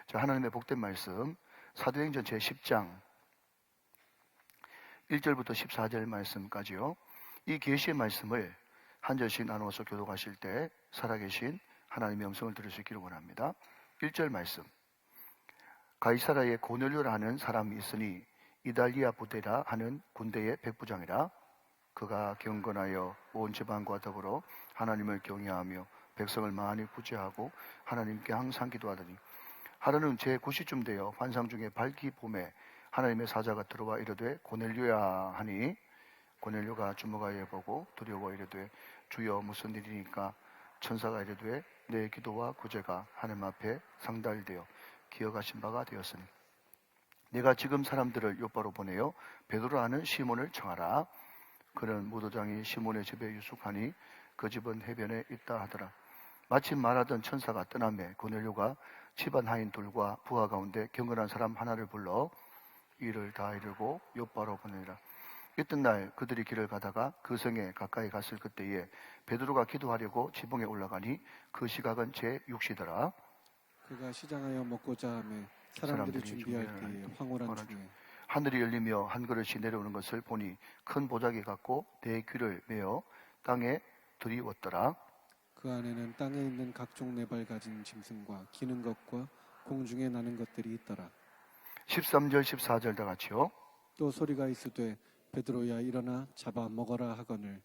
자, 하나님의 복된 말씀 사도행전 제10장 1절부터 14절 말씀까지요. 이 계시의 말씀을 한 절씩 나누어서 교독하실 때 살아계신 하나님의 음성을 들을 수 있기를 원합니다. 1절 말씀. 가이사라에 고넬료라는 사람이 있으니 이달리아 부대라 하는 군대의 백부장이라. 그가 경건하여 온 지방과 더불어 하나님을 경외하며 백성을 많이 구제하고 하나님께 항상 기도하더니 하루는 제9시쯤 되어 환상 중에 밝기 봄에 하나님의 사자가 들어와 이르되 고넬료야 하니 고넬료가 주목하여 보고 두려워 이르되 주여 무슨 일이니까? 천사가 이르되 내 기도와 구제가 하나님 앞에 상달되어 기억하신 바가 되었으니 내가 지금 사람들을 요바로 보내어 베드로라는 시몬을 청하라. 그는 무도장이 시몬의 집에 유숙하니 그 집은 해변에 있다 하더라. 마침 말하던 천사가 떠나매 고넬료가 집안 하인 둘과 부하 가운데 경건한 사람 하나를 불러 일을 다 이루고 요바로 보내니라. 이튿날 그들이 길을 가다가 그 성에 가까이 갔을 그때에 베드로가 기도하려고 지붕에 올라가니 그 시각은 제6시더라. 그가 시장하여 먹고자 하매 사람들이 준비할 때에 황홀한 중에 하늘이 열리며 한 그릇이 내려오는 것을 보니 큰 보자기 같고 네 귀를 메어 땅에 들이웠더라. 그 안에는 땅에 있는 각종 네발 가진 짐승과 기는 것과 공중에 나는 것들이 있더라. 13절 14절 다 같이요. 또 소리가 있으되 베드로야 일어나 잡아 먹어라 하거늘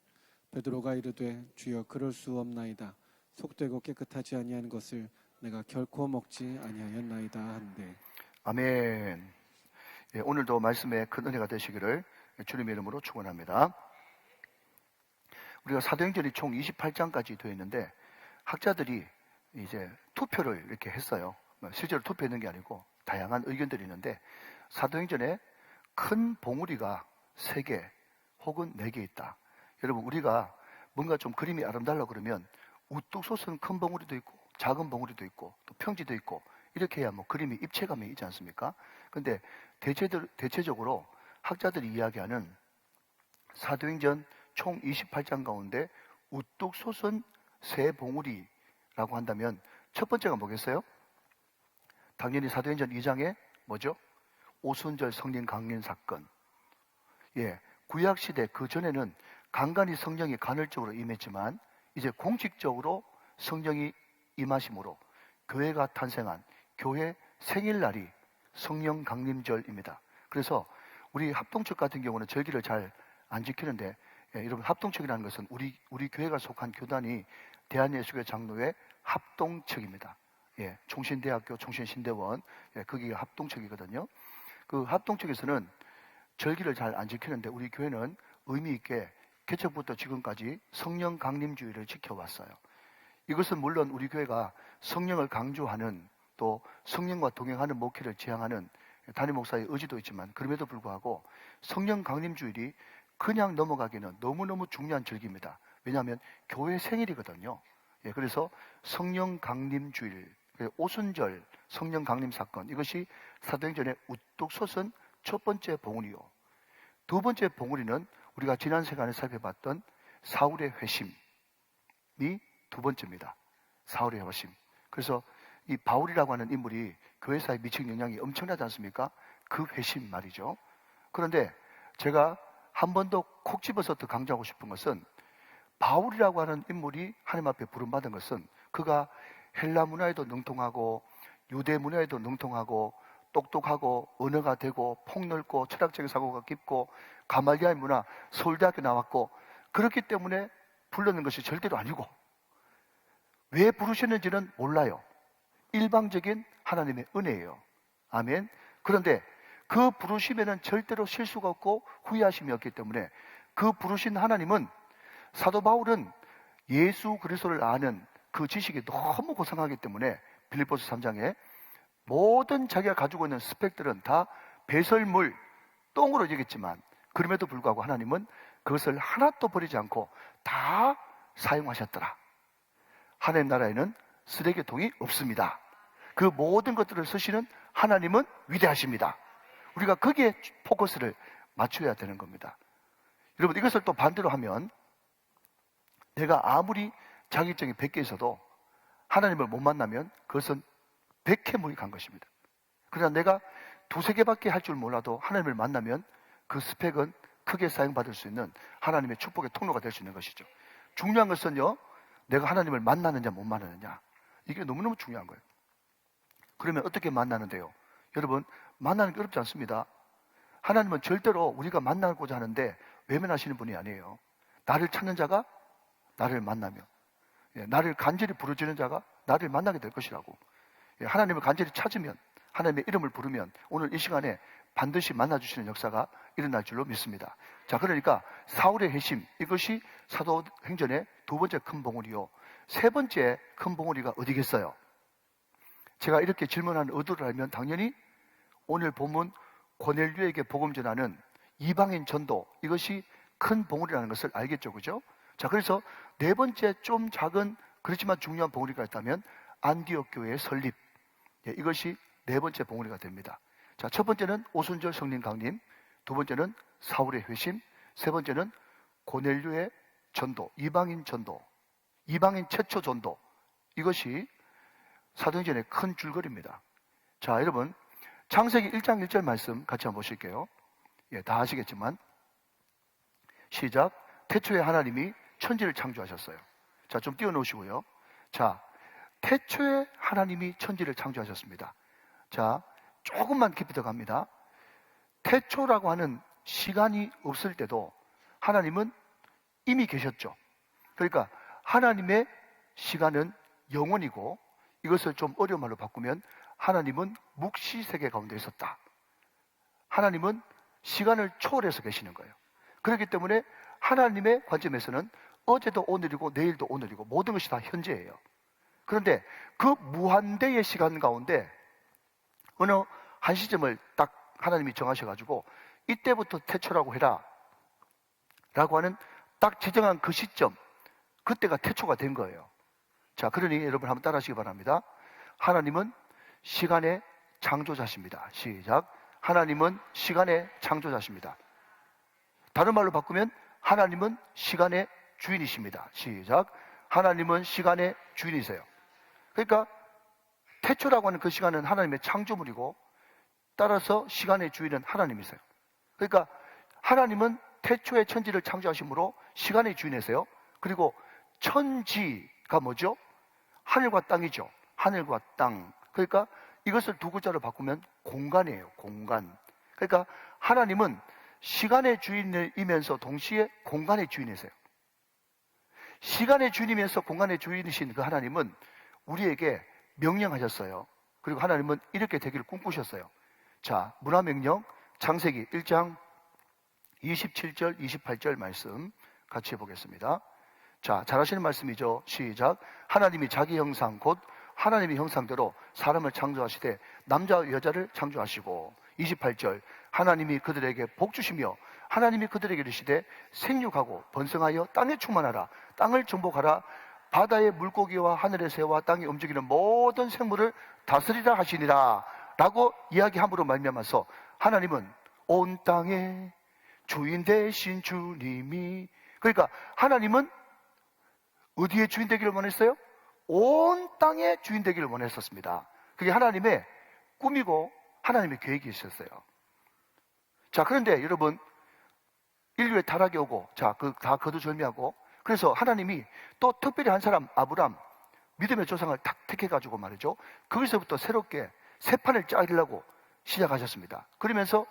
베드로가 이르되 주여 그럴 수 없나이다. 속되고 깨끗하지 아니한 것을 내가 결코 먹지 아니하였나이다 한데. 아멘. 예, 오늘도 말씀에 큰 은혜가 되시기를 주님의 이름으로 축원합니다. 우리가 사도행전이 총 28장까지 되어 있는데 학자들이 이제 투표를 이렇게 했어요. 실제로 투표했는 게 아니고 다양한 의견들이 있는데 사도행전에 큰 봉우리가 3개 혹은 4개 있다. 여러분 우리가 뭔가 좀 그림이 아름다려고 그러면 우뚝 솟은 큰 봉우리도 있고 작은 봉우리도 있고 또 평지도 있고 이렇게 해야 뭐 그림이 입체감이 있지 않습니까? 근데 대체적으로 학자들이 이야기하는 사도행전 총 28장 가운데 우뚝 솟은 3봉우리라고 한다면 첫 번째가 뭐겠어요? 당연히 사도행전 2장에 뭐죠? 오순절 성령 강림 사건. 예, 구약시대 그 전에는 간간히 성령이 간헐적으로 임했지만 이제 공식적으로 성령이 임하심으로 교회가 탄생한 교회 생일날이 성령 강림절입니다. 그래서 우리 합동측 같은 경우는 절기를 잘 안 지키는데 여러분 합동측이라는 것은 우리 교회가 속한 교단이 대한예수교회 장로회 합동측입니다. 예, 총신대학교, 총신신대원, 거기가 합동측이거든요. 그 합동측에서는 절기를 잘 안 지키는데 우리 교회는 의미 있게 개척부터 지금까지 성령 강림주의를 지켜왔어요. 이것은 물론 우리 교회가 성령을 강조하는 또 성령과 동행하는 목회를 지향하는 담임 목사의 의지도 있지만 그럼에도 불구하고 성령 강림주일이 그냥 넘어가기는 너무너무 중요한 절기입니다. 왜냐하면 교회 생일이거든요. 예, 그래서 성령 강림주일, 오순절 성령 강림 사건 이것이 사도행전의 우뚝 솟은 첫 번째 봉우리요. 두 번째 봉우리는 우리가 지난 시간에 살펴봤던 사울의 회심이 두 번째입니다. 사울의 회심. 그래서 이 바울이라고 하는 인물이 교회사에 미친 영향이 엄청나지 않습니까? 그 회심 말이죠. 그런데 제가 한 번 더 콕 집어서 더 강조하고 싶은 것은 바울이라고 하는 인물이 하나님 앞에 부름받은 것은 그가 헬라 문화에도 능통하고 유대 문화에도 능통하고 똑똑하고 언어가 되고 폭넓고 철학적인 사고가 깊고 가말리아의 문화, 서울대학교 나왔고 그렇기 때문에 부르는 것이 절대로 아니고 왜 부르셨는지는 몰라요. 일방적인 하나님의 은혜예요. 아멘. 그런데 그 부르심에는 절대로 실수가 없고 후회하심이 없기 때문에 그 부르신 하나님은 사도 바울은 예수 그리스도를 아는 그 지식이 너무 고상하기 때문에 빌립보서 3장에 모든 자기가 가지고 있는 스펙들은 다 배설물, 똥으로 여겼지만 그럼에도 불구하고 하나님은 그것을 하나도 버리지 않고 다 사용하셨더라. 하나님 나라에는 쓰레기통이 없습니다. 그 모든 것들을 쓰시는 하나님은 위대하십니다. 우리가 거기에 포커스를 맞춰야 되는 겁니다. 여러분 이것을 또 반대로 하면 내가 아무리 자격증이 100개 있어도 하나님을 못 만나면 그것은 백해무익 간 것입니다. 그러나 내가 두세 개밖에 할 줄 몰라도 하나님을 만나면 그 스펙은 크게 사용받을 수 있는 하나님의 축복의 통로가 될 수 있는 것이죠. 중요한 것은요, 내가 하나님을 만나느냐 못 만나느냐, 이게 너무너무 중요한 거예요. 그러면 어떻게 만나는데요? 여러분, 만나는 게 어렵지 않습니다. 하나님은 절대로 우리가 만나고자 하는데 외면하시는 분이 아니에요. 나를 찾는 자가 나를 만나며, 나를 간절히 부르짖는 자가 나를 만나게 될 것이라고. 하나님을 간절히 찾으면, 하나님의 이름을 부르면 오늘 이 시간에 반드시 만나주시는 역사가 일어날 줄로 믿습니다. 자, 그러니까 사울의 회심, 이것이 사도행전의 두 번째 큰 봉우리요. 세 번째 큰 봉우리가 어디겠어요? 제가 이렇게 질문하는 의도를 알면 당연히 오늘 본문 고넬료에게 복음 전하는 이방인 전도, 이것이 큰 봉우리라는 것을 알겠죠, 그죠? 자, 그래서 네 번째 좀 작은 그렇지만 중요한 봉우리가 있다면 안디옥 교회의 설립, 이것이 네 번째 봉우리가 됩니다. 자, 첫 번째는 오순절 성령 강림, 두 번째는 사울의 회심, 세 번째는 고넬료의 전도, 이방인 전도, 이방인 최초 전도, 이것이 사도행전의 큰 줄거리입니다. 자, 여러분, 창세기 1장 1절 말씀 같이 한번 보실게요. 다 아시겠지만 시작. 태초에 하나님이 천지를 창조하셨어요. 자, 좀 띄워놓으시고요. 자, 태초에 하나님이 천지를 창조하셨습니다. 자, 조금만 깊이 들어갑니다. 태초라고 하는 시간이 없을 때도 하나님은 이미 계셨죠. 그러니까 하나님의 시간은 영원이고, 이것을 좀 어려운 말로 바꾸면 하나님은 묵시세계 가운데 있었다. 하나님은 시간을 초월해서 계시는 거예요. 그렇기 때문에 하나님의 관점에서는 어제도 오늘이고 내일도 오늘이고 모든 것이 다 현재예요. 그런데 그 무한대의 시간 가운데 어느 한 시점을 딱 하나님이 정하셔가지고 이때부터 태초라고 해라 라고 하는 딱 지정한 그 시점, 그때가 태초가 된 거예요. 자, 그러니 여러분 한번 따라 하시기 바랍니다. 하나님은 시간의 창조자십니다. 시작. 하나님은 시간의 창조자십니다. 다른 말로 바꾸면 하나님은 시간의 주인이십니다. 시작. 하나님은 시간의 주인이세요. 그러니까 태초라고 하는 그 시간은 하나님의 창조물이고, 따라서 시간의 주인은 하나님이세요. 그러니까 하나님은 태초에 천지를 창조하심으로 시간의 주인이세요. 그리고 천지가 뭐죠? 하늘과 땅이죠. 하늘과 땅. 그러니까 이것을 두 글자로 바꾸면 공간이에요. 공간. 그러니까 하나님은 시간의 주인이면서 동시에 공간의 주인이세요. 시간의 주인이면서 공간의 주인이신 그 하나님은 우리에게 명령하셨어요. 그리고 하나님은 이렇게 되기를 꿈꾸셨어요. 자, 문화명령 창세기 1장 27절 28절 말씀 같이 해보겠습니다. 자, 잘 아시는 말씀이죠. 시작. 하나님이 자기 형상 곧 하나님의 형상대로 사람을 창조하시되 남자와 여자를 창조하시고, 28절 하나님이 그들에게 복 주시며 하나님이 그들에게 이르시되 생육하고 번성하여 땅에 충만하라. 땅을 정복하라. 바다의 물고기와 하늘의 새와 땅에 움직이는 모든 생물을 다스리라 하시니라 라고 이야기함으로 말미암아서 하나님은 온 땅의 주인 되신 주님이, 그러니까 하나님은 어디에 주인 되기를 원했어요? 온 땅의 주인 되기를 원했었습니다. 그게 하나님의 꿈이고 하나님의 계획이 있었어요. 자, 그런데 여러분, 인류의 타락이 오고, 자, 다 거두절미하고, 그래서 하나님이 또 특별히 한 사람, 아브람, 믿음의 조상을 딱 택해가지고 말이죠. 거기서부터 새롭게 새 판을 짜려고 시작하셨습니다. 그러면서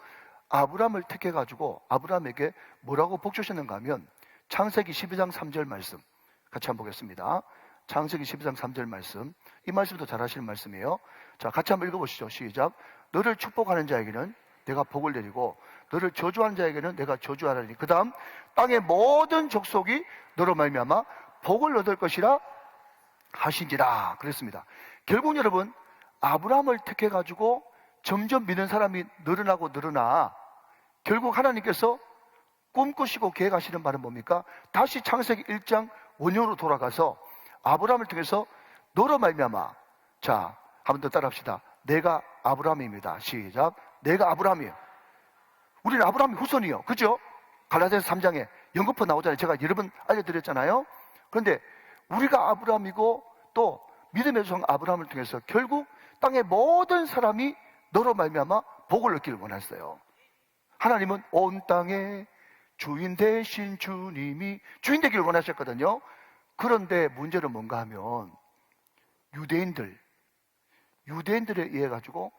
아브람을 택해가지고 아브람에게 뭐라고 복 주셨는가 하면 창세기 12장 3절 말씀 같이 한번 보겠습니다. 창세기 12장 3절 말씀, 이 말씀도 잘 하시는 말씀이에요. 자, 같이 한번 읽어보시죠. 시작. 너를 축복하는 자에게는 내가 복을 내리고 너를 저주하는 자에게는 내가 저주하라니. 그 다음 땅의 모든 족속이 너로 말미암아 복을 얻을 것이라 하신지라 그랬습니다. 결국 여러분, 아브라함을 택해가지고 점점 믿는 사람이 늘어나고 늘어나 결국 하나님께서 꿈꾸시고 계획하시는 바는 뭡니까? 다시 창세기 1장 원형으로 돌아가서 아브라함을 통해서 너로 말미암아, 자, 한 번 더 따라합시다. 내가 아브라함입니다. 시작. 내가 아브라함이에요. 우리는 아브라함의 후손이요. 그죠? 갈라디아서 3장에 연거푸 나오잖아요. 제가 여러 번 알려드렸잖아요. 그런데 우리가 아브라함이고 또 믿음의 조상 아브라함을 통해서 결국 땅의 모든 사람이 너로 말미암아 복을 얻기를 원했어요. 하나님은 온 땅의 주인 되신 주님이 주인 되기를 원하셨거든요. 그런데 문제는 뭔가 하면 유대인들에 의해 가지고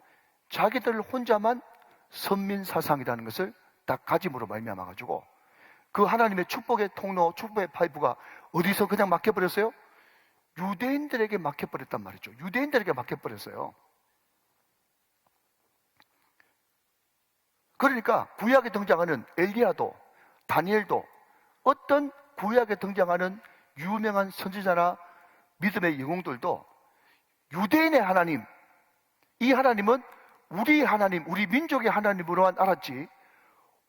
자기들 혼자만 선민사상이라는 것을 딱 가짐으로 말미암아 가지고 그 하나님의 축복의 통로, 축복의 파이프가 어디서 그냥 막혀버렸어요? 유대인들에게 막혀버렸단 말이죠. 유대인들에게 막혀버렸어요. 그러니까 구약에 등장하는 엘리야도 다니엘도 어떤 구약에 등장하는 유명한 선지자나 믿음의 영웅들도 유대인의 하나님, 이 하나님은 우리 하나님, 우리 민족의 하나님으로만 알았지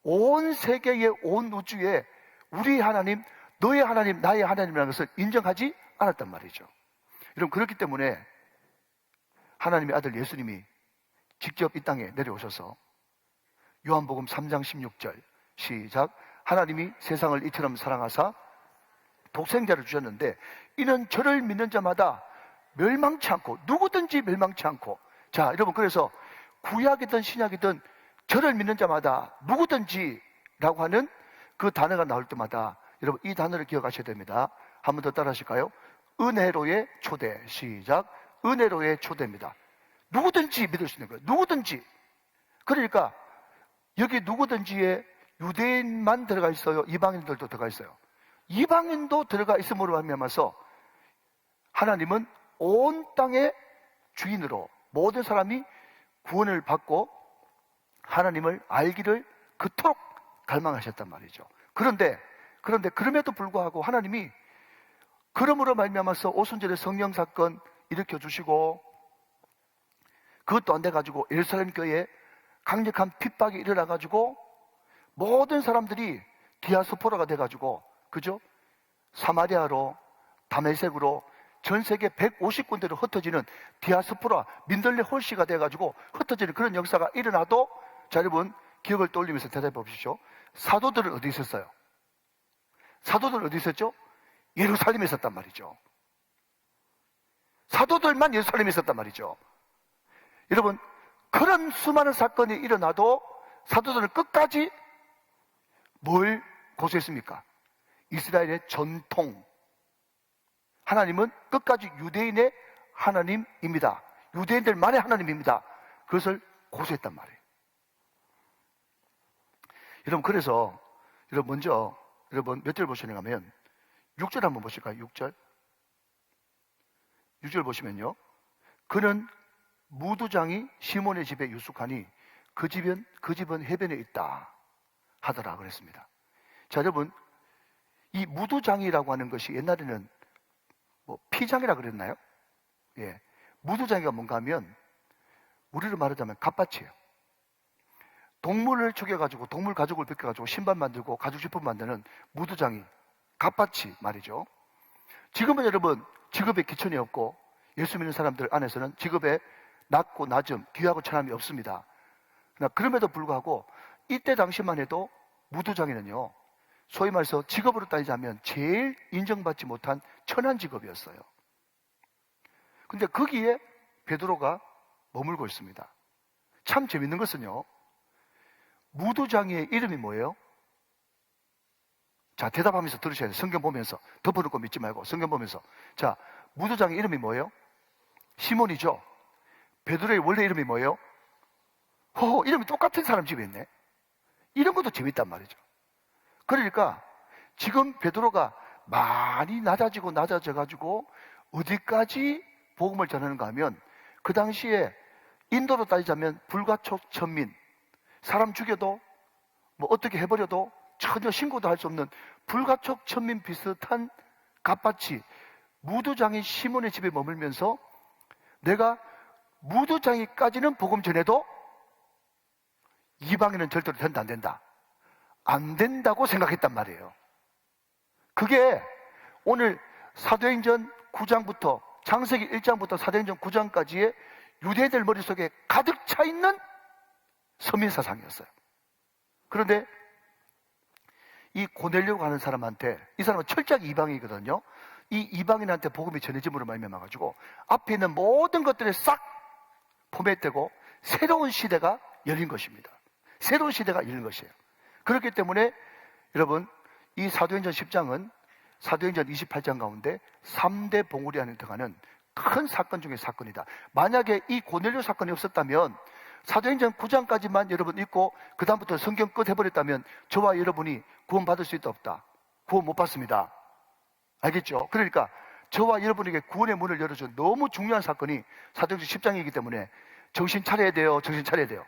온 세계의 온 우주에 우리 하나님, 너의 하나님, 나의 하나님이라는 것을 인정하지 않았단 말이죠. 여러분, 그렇기 때문에 하나님의 아들 예수님이 직접 이 땅에 내려오셔서 요한복음 3장 16절 시작. 하나님이 세상을 이처럼 사랑하사 독생자를 주셨는데 이는 저를 믿는 자마다 멸망치 않고, 누구든지 멸망치 않고. 자, 여러분, 그래서 구약이든 신약이든 저를 믿는 자마다 누구든지 라고 하는 그 단어가 나올 때마다 여러분 이 단어를 기억하셔야 됩니다. 한 번 더 따라 하실까요? 은혜로의 초대. 시작. 은혜로의 초대입니다. 누구든지 믿을 수 있는 거예요. 누구든지. 그러니까 여기 누구든지에 유대인만 들어가 있어요? 이방인들도 들어가 있어요? 이방인도 들어가 있음으로 말미암아서 하나님은 온 땅의 주인으로 모든 사람이 구원을 받고 하나님을 알기를 그토록 갈망하셨단 말이죠. 그런데 그럼에도 불구하고 하나님이 그러므로 말미암아서 오순절에 성령 사건 일으켜 주시고 그것도 안 돼가지고 예루살렘 교회에 강력한 핍박이 일어나가지고 모든 사람들이 디아스포라가 돼가지고, 그죠? 사마리아로, 다메섹으로 전 세계 150군데로 흩어지는 디아스포라, 민들레 홀씨가 돼가지고 흩어지는 그런 역사가 일어나도, 자, 여러분, 기억을 떠올리면서 대답해 보십시오. 사도들은 어디 있었어요? 사도들은 어디 있었죠? 예루살렘에 있었단 말이죠. 사도들만 예루살렘에 있었단 말이죠. 여러분, 그런 수많은 사건이 일어나도 사도들은 끝까지 뭘 고수했습니까? 이스라엘의 전통. 하나님은 끝까지 유대인의 하나님입니다. 유대인들만의 하나님입니다. 그것을 고수했단 말이에요. 여러분, 그래서 여러분 먼저 여러분 몇 절 보시는가 하면 6절 한번 보실까요? 6절. 6절 보시면요. 그는 무두장이 시몬의 집에 유숙하니 그 집은 해변에 있다 하더라 그랬습니다. 자, 여러분, 이 무두장이라고 하는 것이 옛날에는 뭐 피장이라 그랬나요? 예, 무두장이가 뭔가 하면 우리로 말하자면 갓밭이에요. 동물을 죽여가지고 동물 가죽을 벗겨가지고 신발 만들고 가죽 제품 만드는 무두장이 갓밭이 말이죠. 지금은 여러분 직업에 기천이 없고 예수 믿는 사람들 안에서는 직업에 낮고 낮음, 귀하고 천함이 없습니다. 그러나 그럼에도 불구하고 이때 당시만 해도 무두장이는요, 소위 말해서 직업으로 따지자면 제일 인정받지 못한 천한 직업이었어요. 근데 거기에 베드로가 머물고 있습니다. 참 재밌는 것은요, 무두장이의 이름이 뭐예요? 자, 대답하면서 들으셔야 돼요. 성경 보면서. 덮어놓고 믿지 말고 성경 보면서. 자, 무두장의 이름이 뭐예요? 시몬이죠. 베드로의 원래 이름이 뭐예요? 이름이 똑같은 사람 집에 있네. 이런 것도 재밌단 말이죠. 그러니까 지금 베드로가 많이 낮아져가지고 어디까지 복음을 전하는가 하면 그 당시에 인도로 따지자면 불가촉천민, 사람 죽여도 뭐 어떻게 해버려도 전혀 신고도 할 수 없는 불가촉천민 비슷한 갓밭이 무두장이 시몬의 집에 머물면서 내가 무두장이까지는 복음 전해도 이방인은 절대로 된다 안 된다? 안 된다고 생각했단 말이에요. 그게 오늘 사도행전 9장부터 창세기 1장부터 사도행전 9장까지의 유대인들 머릿속에 가득 차 있는 서민사상이었어요. 그런데 이 고넬료라고 하는 사람한테, 이 사람은 철저하게 이방인이거든요. 이 이방인한테 복음이 전해짐으로 말미암아가지고 앞에 있는 모든 것들을 싹 포맷되고 새로운 시대가 열린 것입니다. 새로운 시대가 열린 것이에요. 그렇기 때문에 여러분, 이 사도행전 10장은 사도행전 28장 가운데 3대 봉우리 안에 들어가는 큰 사건 중의 사건이다. 만약에 이 고넬료 사건이 없었다면 사도행전 9장까지만 여러분 읽고 그 다음부터 성경 끝 해버렸다면 저와 여러분이 구원받을 수 있다 없다? 구원 못 받습니다. 알겠죠? 그러니까 저와 여러분에게 구원의 문을 열어준 너무 중요한 사건이 사도행전 10장이기 때문에 정신 차려야 돼요. 정신 차려야 돼요.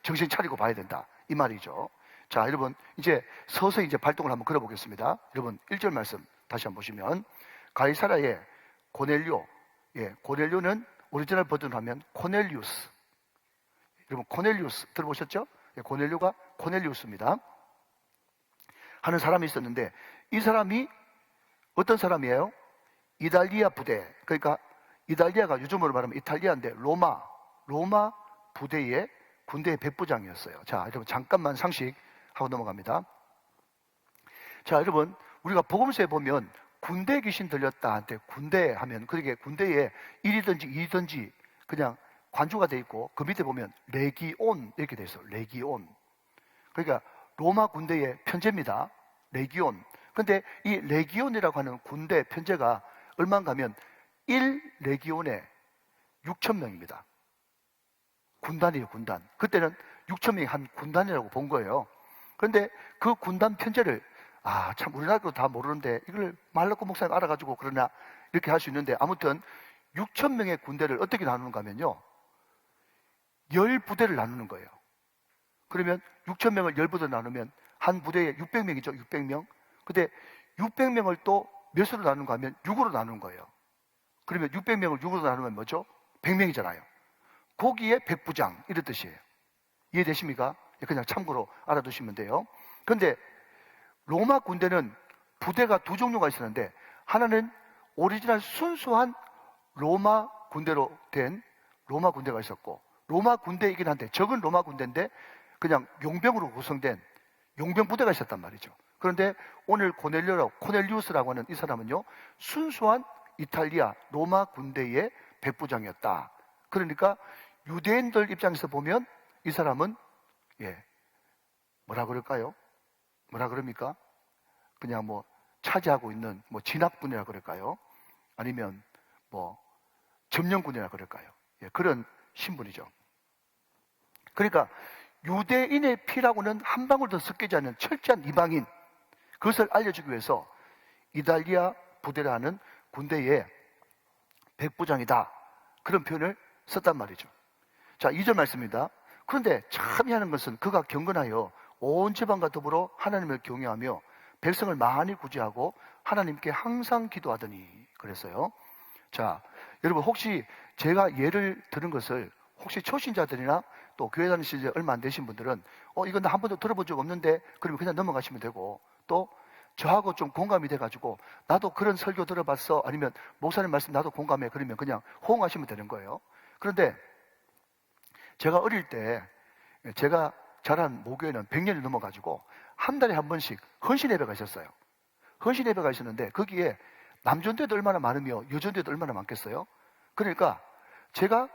정신 차리고 봐야 된다. 이 말이죠. 자, 여러분 이제 서서히 이제 발동을 한번 걸어보겠습니다. 여러분 1절 말씀 다시 한번 보시면 가이사라의 고넬료, 고넬료는 오리지널 버전으로 하면 코넬리우스. 여러분 코넬리우스 들어보셨죠? 고넬료가 코넬리우스입니다. 하는 사람이 있었는데 이 사람이 어떤 사람이에요? 이달리아 부대, 그러니까 이달리아가 요즘으로 말하면 이탈리아인데 로마 부대의 군대의 백부장이었어요. 자, 여러분 잠깐만 상식하고 넘어갑니다. 자, 여러분 우리가 복음서에 보면 군대 귀신 들렸다 한테 군대 하면 그게 군대에 1이든지 2이든지 그냥 관주가 돼 있고 그 밑에 보면 레기온 이렇게 돼 있어요. 레기온. 그러니까 로마 군대의 편제입니다. 레기온. 근데 이 레기온이라고 하는 군대 편제가 얼마인가 하면 1레기온에 6,000명입니다. 군단이에요, 군단. 그때는 6,000명이 한 군단이라고 본 거예요. 그런데 그 군단 편제를 참 우리나라도 다 모르는데 이걸 말라고 목사님 알아가지고 그러나 이렇게 할 수 있는데 아무튼 6,000명의 군대를 어떻게 나누는가 하면요. 10부대를 나누는 거예요. 그러면 6,000명을 10부대로 나누면 한 부대에 600명이죠. 600명. 근데 600명을 또 몇으로 나누는가 하면 6으로 나누는 거예요. 그러면 600명을 6으로 나누면 뭐죠? 100명이잖아요. 거기에 백부장 이런 뜻이에요. 이해되십니까? 그냥 참고로 알아두시면 돼요. 그런데 로마 군대는 부대가 두 종류가 있었는데 하나는 오리지널 순수한 로마 군대로 된 로마 군대가 있었고 로마 군대이긴 한데 적은 로마 군대인데 그냥 용병으로 구성된 용병 부대가 있었단 말이죠. 그런데 오늘 코넬리우스라고 하는 이 사람은요 순수한 이탈리아 로마 군대의 백부장이었다. 그러니까 유대인들 입장에서 보면 이 사람은 뭐라 그럴까요? 뭐라 그럽니까? 그냥 뭐 차지하고 있는 뭐 진압군이라 그럴까요? 아니면 뭐 점령군이라 그럴까요? 그런 신분이죠. 그러니까 유대인의 피라고는 한 방울도 섞이지 않는 철저한 이방인, 그것을 알려주기 위해서 이달리아 부대라는 군대의 백부장이다. 그런 표현을 썼단 말이죠. 자, 2절 말씀입니다. 그런데 참 희한한 것은 그가 경건하여 온 지방과 더불어 하나님을 경외하며 백성을 많이 구제하고 하나님께 항상 기도하더니 그랬어요. 자, 여러분 혹시 제가 예를 들은 것을 혹시 초신자들이나 또 교회 다니신 지 얼마 안 되신 분들은 이건 나 한 번도 들어본 적 없는데 그러면 그냥 넘어가시면 되고 또 저하고 좀 공감이 돼가지고 나도 그런 설교 들어봤어 아니면 목사님 말씀 나도 공감해 그러면 그냥 호응하시면 되는 거예요. 그런데 제가 어릴 때 제가 자란 모교에는 100년이 넘어가지고 한 달에 한 번씩 헌신 예배가 있었어요. 헌신 예배가 있었는데 거기에 남전도에도 얼마나 많으며 여전도에도 얼마나 많겠어요. 그러니까 제가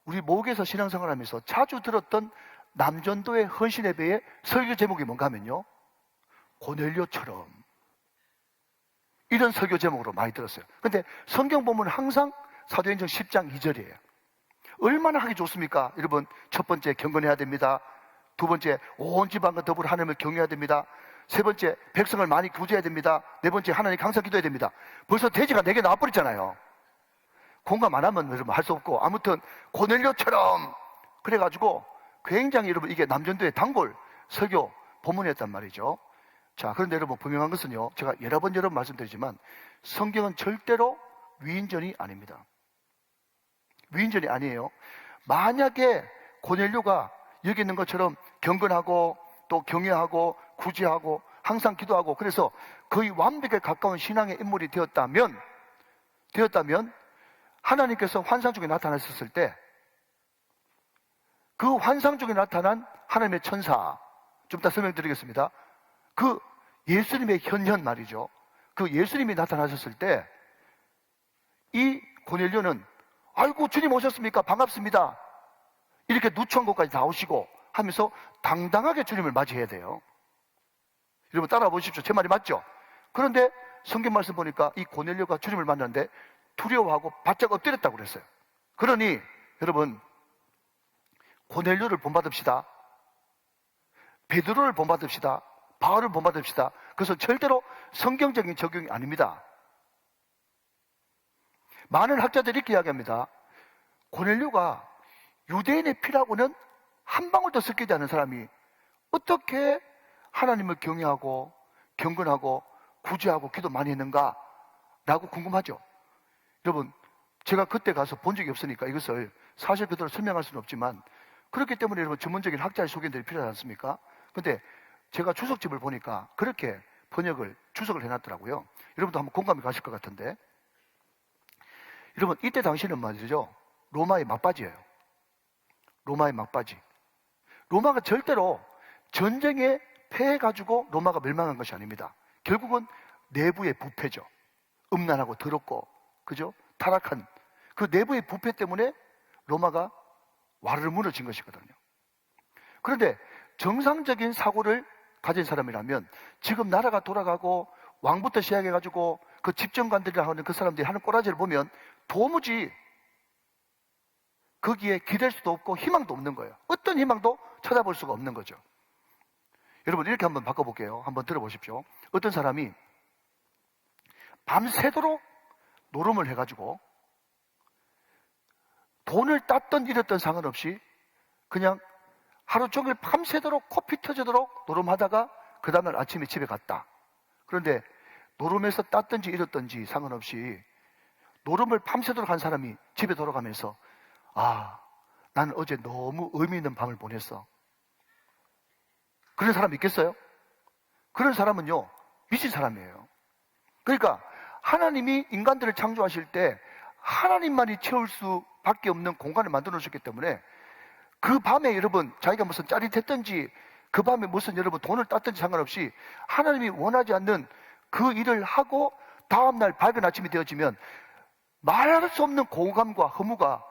우리 모교에서 신앙생활 하면서 자주 들었던 남전도의 헌신 예배의 설교 제목이 뭔가 하면요 고넬료처럼 이런 설교 제목으로 많이 들었어요. 근데 성경 보면 항상 사도행전 10장 2절이에요. 얼마나 하기 좋습니까? 여러분, 첫 번째 경건해야 됩니다. 두 번째 온 지방과 더불어 하나님을 경외해야 됩니다. 세 번째 백성을 많이 구제해야 됩니다. 네 번째 하나님 강사 기도해야 됩니다. 벌써 대지가 4개 나와버렸잖아요. 공감 안 하면 여러분 할 수 없고 아무튼 고넬료처럼 그래가지고 굉장히 여러분 이게 남전도의 단골 설교 본문이었단 말이죠. 자, 그런데 여러분 분명한 것은요 제가 여러 번 말씀드리지만 성경은 절대로 위인전이 아닙니다. 위인전이 아니에요. 만약에 고넬료가 여기 있는 것처럼 경건하고 또 경외하고 구제하고 항상 기도하고 그래서 거의 완벽에 가까운 신앙의 인물이 되었다면 하나님께서 환상 중에 나타나셨을 때 그 환상 중에 나타난 하나님의 천사 좀 이따 설명드리겠습니다. 그 예수님의 현현 말이죠. 그 예수님이 나타나셨을 때 이 고넬료는 아이고 주님 오셨습니까? 반갑습니다. 이렇게 누추한 곳까지 나오시고 하면서 당당하게 주님을 맞이해야 돼요. 여러분 따라 보십시오. 제 말이 맞죠? 그런데 성경 말씀 보니까 이 고넬료가 주님을 만났는데 두려워하고 바짝 엎드렸다고 그랬어요. 그러니 여러분 고넬료를 본받읍시다. 베드로를 본받읍시다. 바울을 본받읍시다. 그것은 절대로 성경적인 적용이 아닙니다. 많은 학자들이 이렇게 이야기합니다. 고넬료가 유대인의 피라고는 한 방울도 섞이지 않은 사람이 어떻게 하나님을 경외하고 경건하고 구제하고 기도 많이 했는가? 라고 궁금하죠. 여러분 제가 그때 가서 본 적이 없으니까 이것을 사실 그대로 설명할 수는 없지만 그렇기 때문에 여러분 전문적인 학자의 소견들이 필요하지 않습니까? 근데 제가 주석집을 보니까 그렇게 번역을 주석을 해놨더라고요. 여러분도 한번 공감이 가실 것 같은데 여러분 이때 당시는 말이죠 로마의 막바지예요. 로마의 막바지. 로마가 절대로 전쟁에 패해가지고 로마가 멸망한 것이 아닙니다. 결국은 내부의 부패죠. 음란하고 더럽고 그죠? 타락한 그 내부의 부패 때문에 로마가 와르르 무너진 것이거든요. 그런데 정상적인 사고를 가진 사람이라면 지금 나라가 돌아가고 왕부터 시작해가지고 그 집정관들이라 하는 그 사람들이 하는 꼬라지를 보면 도무지 거기에 기댈 수도 없고 희망도 없는 거예요. 어떤 희망도 찾아볼 수가 없는 거죠. 여러분 이렇게 한번 바꿔볼게요. 한번 들어보십시오. 어떤 사람이 밤새도록 노름을 해가지고 돈을 땄던 잃었던 상관없이 그냥 하루 종일 밤새도록 코피 터지도록 노름하다가 그 다음날 아침에 집에 갔다. 그런데 노름에서 땄든지 잃었든지 상관없이 노름을 밤새도록 한 사람이 집에 돌아가면서 아, 나는 어제 너무 의미 있는 밤을 보냈어. 그런 사람 있겠어요? 그런 사람은요 미친 사람이에요. 그러니까 하나님이 인간들을 창조하실 때 하나님만이 채울 수밖에 없는 공간을 만들어 놓으셨기 때문에 그 밤에 여러분 자기가 무슨 짜릿했든지 그 밤에 무슨 여러분 돈을 땄든지 상관없이 하나님이 원하지 않는 그 일을 하고 다음날 밝은 아침이 되어지면 말할 수 없는 공감과 허무가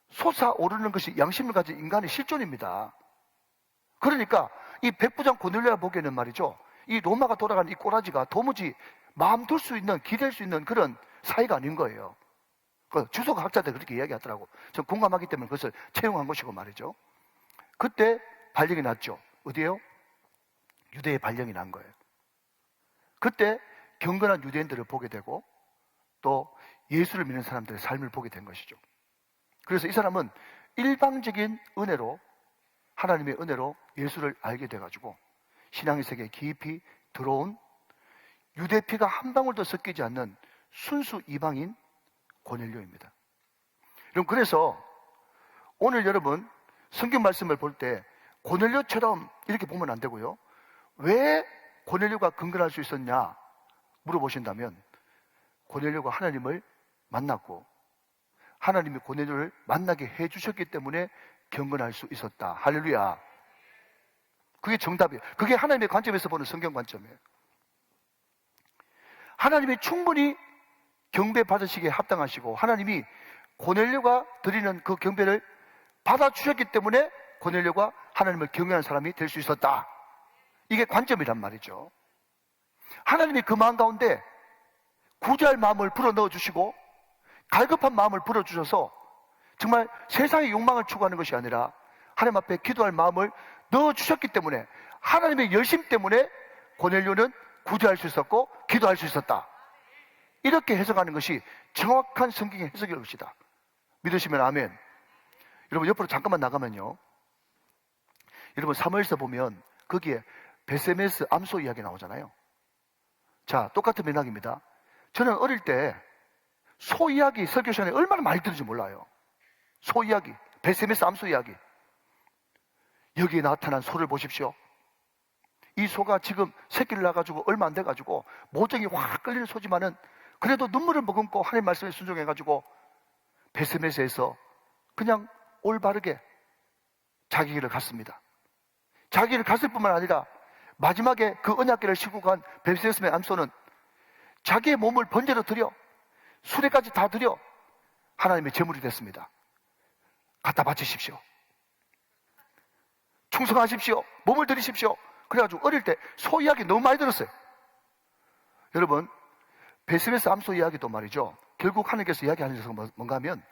솟아오르는 것이 양심을 가진 인간의 실존입니다. 그러니까 이 백부장 고넬료가 보기에는 말이죠 이 로마가 돌아가는 이 꼬라지가 도무지 마음 둘 수 있는 기댈 수 있는 그런 사이가 아닌 거예요. 그 주석학자들 그렇게 이야기하더라고. 전 공감하기 때문에 그것을 채용한 것이고 말이죠. 그때 발령이 났죠. 어디에요? 유대의 발령이 난 거예요. 그때 경건한 유대인들을 보게 되고 또 예수를 믿는 사람들의 삶을 보게 된 것이죠. 그래서 이 사람은 일방적인 은혜로 하나님의 은혜로 예수를 알게 돼가지고 신앙의 세계에 깊이 들어온 유대 피가 한 방울도 섞이지 않는 순수 이방인 고넬료입니다. 여러분 그래서 오늘 여러분 성경 말씀을 볼 때 고넬료처럼 이렇게 보면 안 되고요. 왜 고넬료가 근근할 수 있었냐 물어보신다면 고넬료가 하나님을 만났고 하나님이 고넬료를 만나게 해주셨기 때문에 경건할 수 있었다. 할렐루야. 그게 정답이에요. 그게 하나님의 관점에서 보는 성경 관점이에요. 하나님이 충분히 경배 받으시기에 합당하시고 하나님이 고넬료가 드리는 그 경배를 받아주셨기 때문에 고넬료가 하나님을 경외하는 사람이 될 수 있었다. 이게 관점이란 말이죠. 하나님이 그 마음 가운데 구제할 마음을 불어넣어 주시고 갈급한 마음을 불어주셔서 정말 세상의 욕망을 추구하는 것이 아니라 하나님 앞에 기도할 마음을 넣어주셨기 때문에 하나님의 열심 때문에 고넬료는 구제할 수 있었고 기도할 수 있었다. 이렇게 해석하는 것이 정확한 성경의 해석일 것이다. 믿으시면 아멘. 여러분 옆으로 잠깐만 나가면요. 여러분 사무엘서 보면 거기에 베세메스 암소 이야기 나오잖아요. 자, 똑같은 맥락입니다. 저는 어릴 때 소 이야기 설교 시간에 얼마나 많이 들은지 몰라요. 소 이야기, 베세메스 암소 이야기. 여기에 나타난 소를 보십시오. 이 소가 지금 새끼를 낳아가지고 얼마 안 돼가지고 모정이 확 끌리는 소지만은 그래도 눈물을 머금고 하나님 말씀에 순종해가지고 베세메스에서 그냥 올바르게 자기 길을 갔습니다. 자기 길을 갔을 뿐만 아니라 마지막에 그 언약궤를 싣고 간 베세메스의 암소는 자기의 몸을 번제로 드려 수레까지 다 드려 하나님의 제물이 됐습니다. 갖다 바치십시오. 충성하십시오. 몸을 들이십시오. 그래가지고 어릴 때 소 이야기 너무 많이 들었어요. 여러분, 베스베스 암소 이야기도 말이죠. 결국 하나님께서 이야기하는 것은 뭔가 하면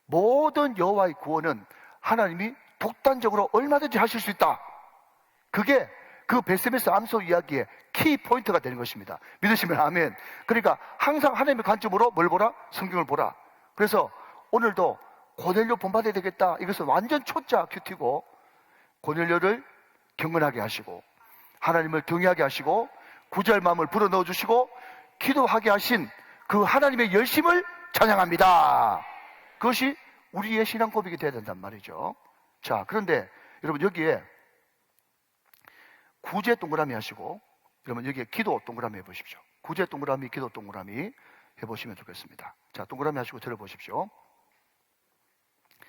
모든 여호와의 구원은 하나님이 독단적으로 얼마든지 하실 수 있다. 그게 그 베스베스 암소 이야기의 키 포인트가 되는 것입니다. 믿으시면 아멘. 그러니까 항상 하나님의 관점으로 뭘 보라? 성경을 보라. 그래서 오늘도 고넬료 본받아야 되겠다. 이것은 완전 초짜 큐티고 고넬료를 경건하게 하시고 하나님을 경외하게 하시고 구절 마음을 불어넣어 주시고 기도하게 하신 그 하나님의 열심을 찬양합니다. 그것이 우리의 신앙 고백이 되어야 된단 말이죠. 자, 그런데 여러분 여기에 구제 동그라미 하시고 여러분 여기에 기도 동그라미 해보십시오. 구제 동그라미, 기도 동그라미 해보시면 좋겠습니다. 자, 동그라미 하시고 들어보십시오.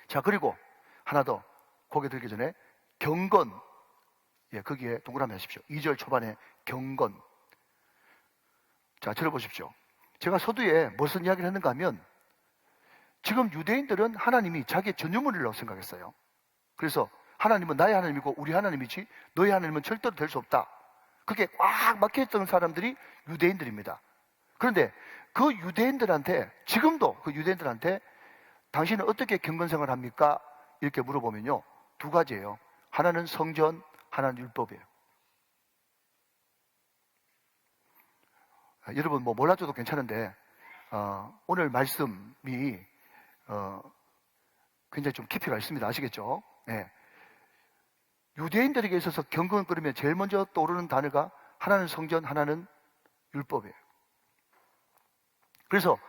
자, 그리고 하나 더 고개 들기 전에 경건, 예, 거기에 동그라미 하십시오. 2절 초반에 경건. 자, 들어보십시오. 제가 서두에 무슨 이야기를 했는가 하면 지금 유대인들은 하나님이 자기의 전유물이라고 생각했어요. 그래서 하나님은 나의 하나님이고 우리 하나님이지 너의 하나님은 절대로 될 수 없다. 그게 꽉 막혀있던 사람들이 유대인들입니다. 그런데 그 유대인들한테, 지금도 그 유대인들한테 당신은 어떻게 경건생활을 합니까? 이렇게 물어보면요, 두 가지예요. 하나는 성전, 하나는 율법이에요. 여러분 뭐 몰라줘도 괜찮은데 오늘 말씀이 굉장히 좀 깊이가 있습니다. 아시겠죠? 네. 유대인들에게 있어서 경건을 끌으면 제일 먼저 떠오르는 단어가 하나는 성전, 하나는 율법이에요. 그래서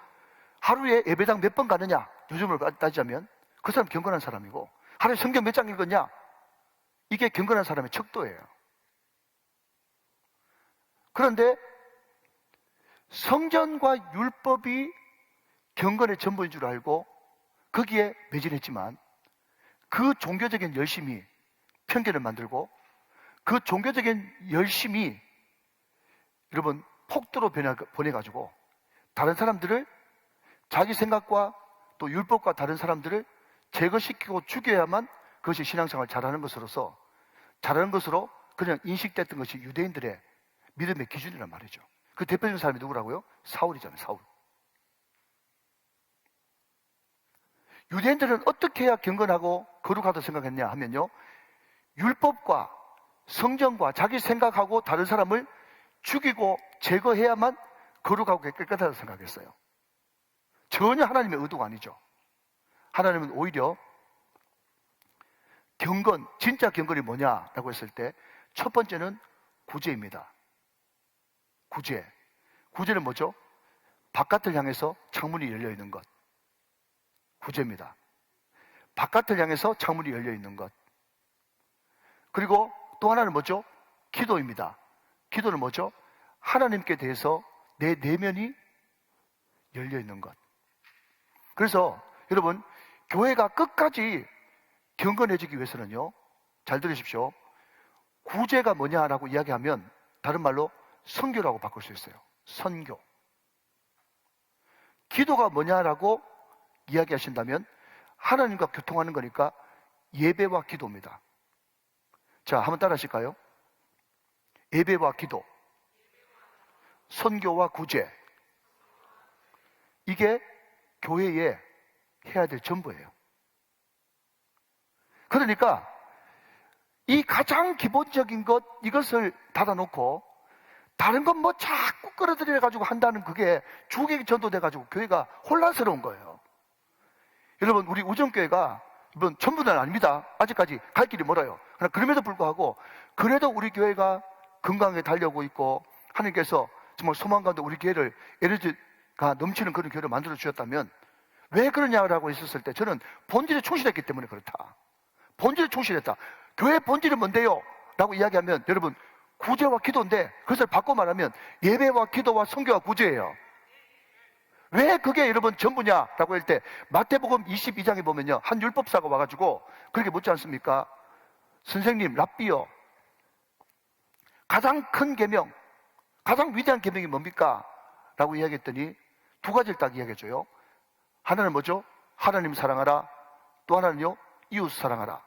하루에 예배당 몇 번 가느냐, 요즘을 따지자면 그 사람 경건한 사람이고, 하루에 성경 몇 장 읽었냐, 이게 경건한 사람의 척도예요. 그런데 성전과 율법이 경건의 전부인 줄 알고 거기에 매진했지만 그 종교적인 열심이 편견을 만들고 그 종교적인 열심이 여러분 폭도로 보내가지고 다른 사람들을 자기 생각과 또 율법과 다른 사람들을 제거시키고 죽여야만 그것이 신앙생활을 잘하는 것으로서 잘하는 것으로 그냥 인식됐던 것이 유대인들의 믿음의 기준이란 말이죠. 그 대표적인 사람이 누구라고요? 사울이잖아요. 사울. 유대인들은 어떻게 해야 경건하고 거룩하다고 생각했냐 하면요, 율법과 성전과 자기 생각하고 다른 사람을 죽이고 제거해야만 거룩하고 깨끗하다고 생각했어요. 전혀 하나님의 의도가 아니죠. 하나님은 오히려 경건, 진짜 경건이 뭐냐라고 했을 때 첫 번째는 구제입니다. 구제. 구제는 뭐죠? 바깥을 향해서 창문이 열려 있는 것. 구제입니다. 바깥을 향해서 창문이 열려 있는 것. 그리고 또 하나는 뭐죠? 기도입니다. 기도는 뭐죠? 하나님께 대해서 내 내면이 열려 있는 것. 그래서 여러분, 교회가 끝까지 경건해지기 위해서는요, 잘 들으십시오. 구제가 뭐냐라고 이야기하면 다른 말로 선교라고 바꿀 수 있어요. 선교. 기도가 뭐냐라고 이야기하신다면 하나님과 교통하는 거니까 예배와 기도입니다. 자, 한번 따라 하실까요? 예배와 기도, 선교와 구제. 이게 교회에 해야 될 전부예요. 그러니까 이 가장 기본적인 것, 이것을 닫아놓고 다른 건 뭐 자꾸 끌어들여가지고 한다는 그게 주객이 전도돼가지고 교회가 혼란스러운 거예요. 여러분, 우리 우정교회가 여러분 전부는 아닙니다. 아직까지 갈 길이 멀어요. 그러나 그럼에도 불구하고 그래도 우리 교회가 건강하게 달려오고 있고 하나님께서 정말 소망 가운데 우리 교회를 에너지가 넘치는 그런 교회를 만들어 주셨다면 왜 그러냐라고 했었을 때 저는 본질에 충실했기 때문에 그렇다. 본질에 충실했다. 교회 본질은 뭔데요? 라고 이야기하면 여러분 구제와 기도인데 그것을 바꿔 말하면 예배와 기도와 선교와 구제예요. 왜 그게 여러분 전부냐라고 할 때 마태복음 22장에 보면요, 한 율법사가 와가지고 그렇게 묻지 않습니까? 선생님, 랍비요, 가장 큰 계명, 가장 위대한 계명이 뭡니까? 라고 이야기했더니 두 가지를 딱 이야기해줘요. 하나는 뭐죠? 하나님 사랑하라. 또 하나는요, 이웃 사랑하라.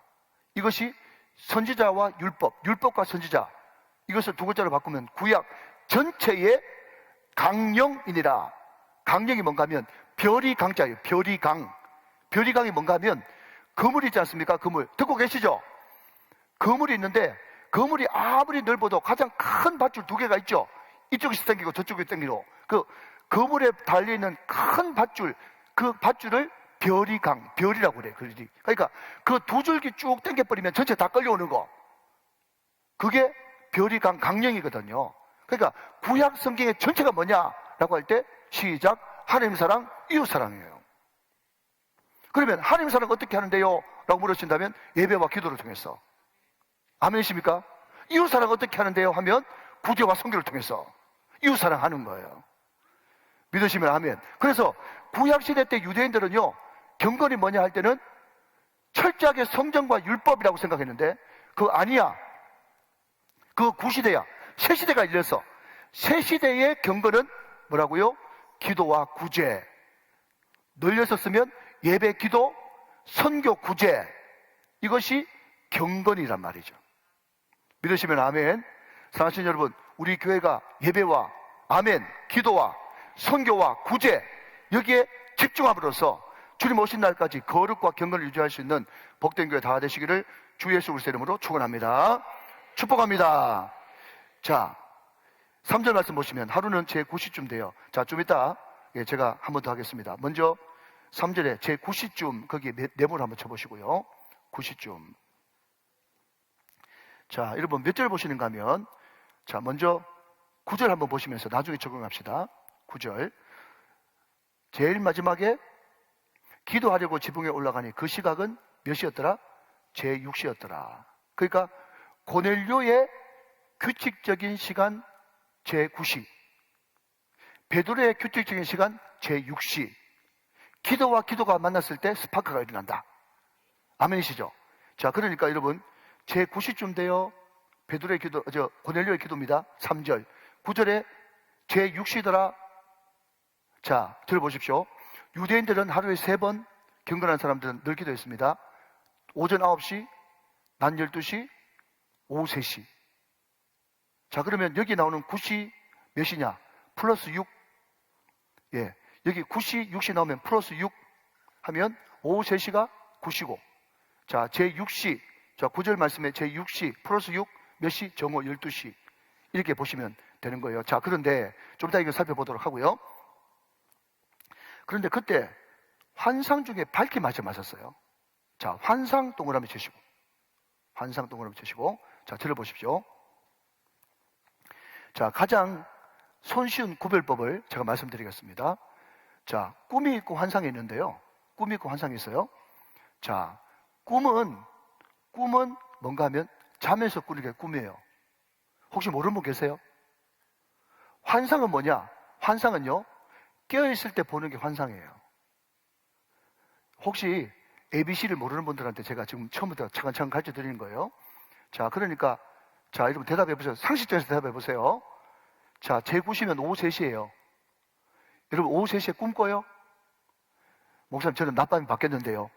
이것이 선지자와 율법, 율법과 선지자, 이것을 두 글자로 바꾸면 구약 전체의 강령이니라. 강령이 뭔가 하면 별이 강자예요. 별이 강. 별이 강이 뭔가 하면 그물이 있지 않습니까? 그물. 듣고 계시죠? 그물이 있는데 그물이 아무리 넓어도 가장 큰 밧줄 두 개가 있죠. 이쪽에서 당기고 저쪽에서 당기고. 그 그물에 달려있는 큰 밧줄, 그 밧줄을 별이 강, 별이라고 그래요. 그러니까 그 두 줄기 쭉 당겨버리면 전체 다 끌려오는 거. 그게 별이 강, 강령이거든요. 그러니까 구약 성경의 전체가 뭐냐라고 할 때 시작, 하나님 사랑, 이웃 사랑이에요. 그러면 하나님 사랑 어떻게 하는데요? 라고 물으신다면 예배와 기도를 통해서. 아멘이십니까? 이웃 사랑 어떻게 하는데요? 하면 구제와 성교를 통해서 이웃 사랑하는 거예요. 믿으시면 아멘. 그래서 구약시대 때 유대인들은요, 경건이 뭐냐 할 때는 철저하게 성경과 율법이라고 생각했는데 그거 아니야. 그거 구시대야. 새시대가 일려서 새시대의 경건은 뭐라고요? 기도와 구제. 늘려서 쓰면 예배, 기도, 선교, 구제. 이것이 경건이란 말이죠. 믿으시면 아멘. 사랑하시는 여러분, 우리 교회가 예배와 아멘, 기도와 선교와 구제, 여기에 집중함으로써 주님 오신 날까지 거룩과 경건을 유지할 수 있는 복된 교회 다 되시기를 주 예수 그리스도 이름으로 축원합니다. 축복합니다. 자, 3절 말씀 보시면 하루는 제 9시쯤 돼요. 자, 좀 이따 제가 한 번 더 하겠습니다. 먼저 3절에 제 9시쯤 거기에 네모를 한번 쳐보시고요. 9시쯤. 자, 여러분 몇 절 보시는가 하면, 자, 먼저 9절 한번 보시면서 나중에 적응합시다. 9절. 제일 마지막에 기도하려고 지붕에 올라가니 그 시각은 몇 시였더라? 제 6시였더라. 그러니까 고넬료의 규칙적인 시간 제 9시, 베드로의 규칙적인 시간 제 6시. 기도와 기도가 만났을 때 스파크가 일어난다. 아멘이시죠? 자, 그러니까 여러분 제 9시쯤 돼요. 베드로의 기도, 고넬료의 기도입니다. 3절. 9절에 제 6시더라. 자, 들어보십시오. 유대인들은 하루에 3번, 경건한 사람들은 늘 기도했습니다. 오전 9시, 낮 12시, 오후 3시. 자, 그러면 여기 나오는 9시 몇이냐? 플러스 6. 예. 여기 9시, 6시 나오면 플러스 6 하면 오후 3시가 9시고. 자, 제 6시. 자, 9절 말씀에 제 6시 플러스 6 몇 시? 정오 12시. 이렇게 보시면 되는 거예요. 자, 그런데 좀 이따 이거 살펴보도록 하고요. 그런데 그때 환상 중에 밝게 맞았어요. 자, 환상 동그라미 치시고. 환상 동그라미 치시고. 자, 들어보십시오. 자, 가장 손쉬운 구별법을 제가 말씀드리겠습니다. 자, 꿈이 있고 환상이 있는데요. 꿈이 있고 환상이 있어요. 자, 꿈은 뭔가 하면 잠에서 꾸는 게 꿈이에요. 혹시 모르는 분 계세요? 환상은 뭐냐? 환상은요, 깨어있을 때 보는 게 환상이에요. 혹시 ABC를 모르는 분들한테 제가 지금 처음부터 차근차근 가르쳐 드리는 거예요. 자, 그러니까, 자, 여러분 대답해 보세요. 상식적에서 대답해 보세요. 자, 제 9시면 오후 3시예요. 여러분, 오후 3시에 꿈 꿔요? 목사님, 저는 낮밤이 바뀌었는데요.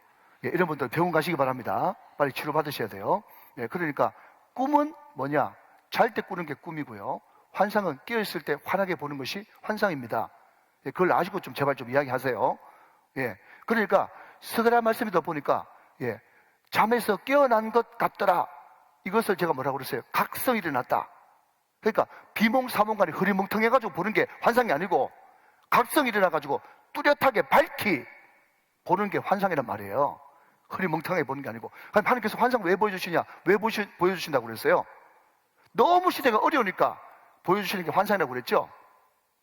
예, 이런 분들 병원 가시기 바랍니다. 빨리 치료 받으셔야 돼요. 예, 그러니까 꿈은 뭐냐? 잘 때 꾸는 게 꿈이고요. 환상은 깨어있을 때 환하게 보는 것이 환상입니다. 예, 그걸 아시고 좀 제발 좀 이야기하세요. 예, 그러니까 스가랴 말씀에도 보니까 예, 잠에서 깨어난 것 같더라. 이것을 제가 뭐라고 그랬어요? 각성이 일어났다. 그러니까 비몽사몽간에 흐리멍텅해가지고 보는 게 환상이 아니고 각성이 일어나가지고 뚜렷하게 밝히 보는 게 환상이란 말이에요. 흐리멍텅하게 보는 게 아니고. 그럼 하나님께서 환상 왜 보여주시냐? 왜 보여주신다고 그랬어요? 너무 시대가 어려우니까 보여주시는 게 환상이라고 그랬죠?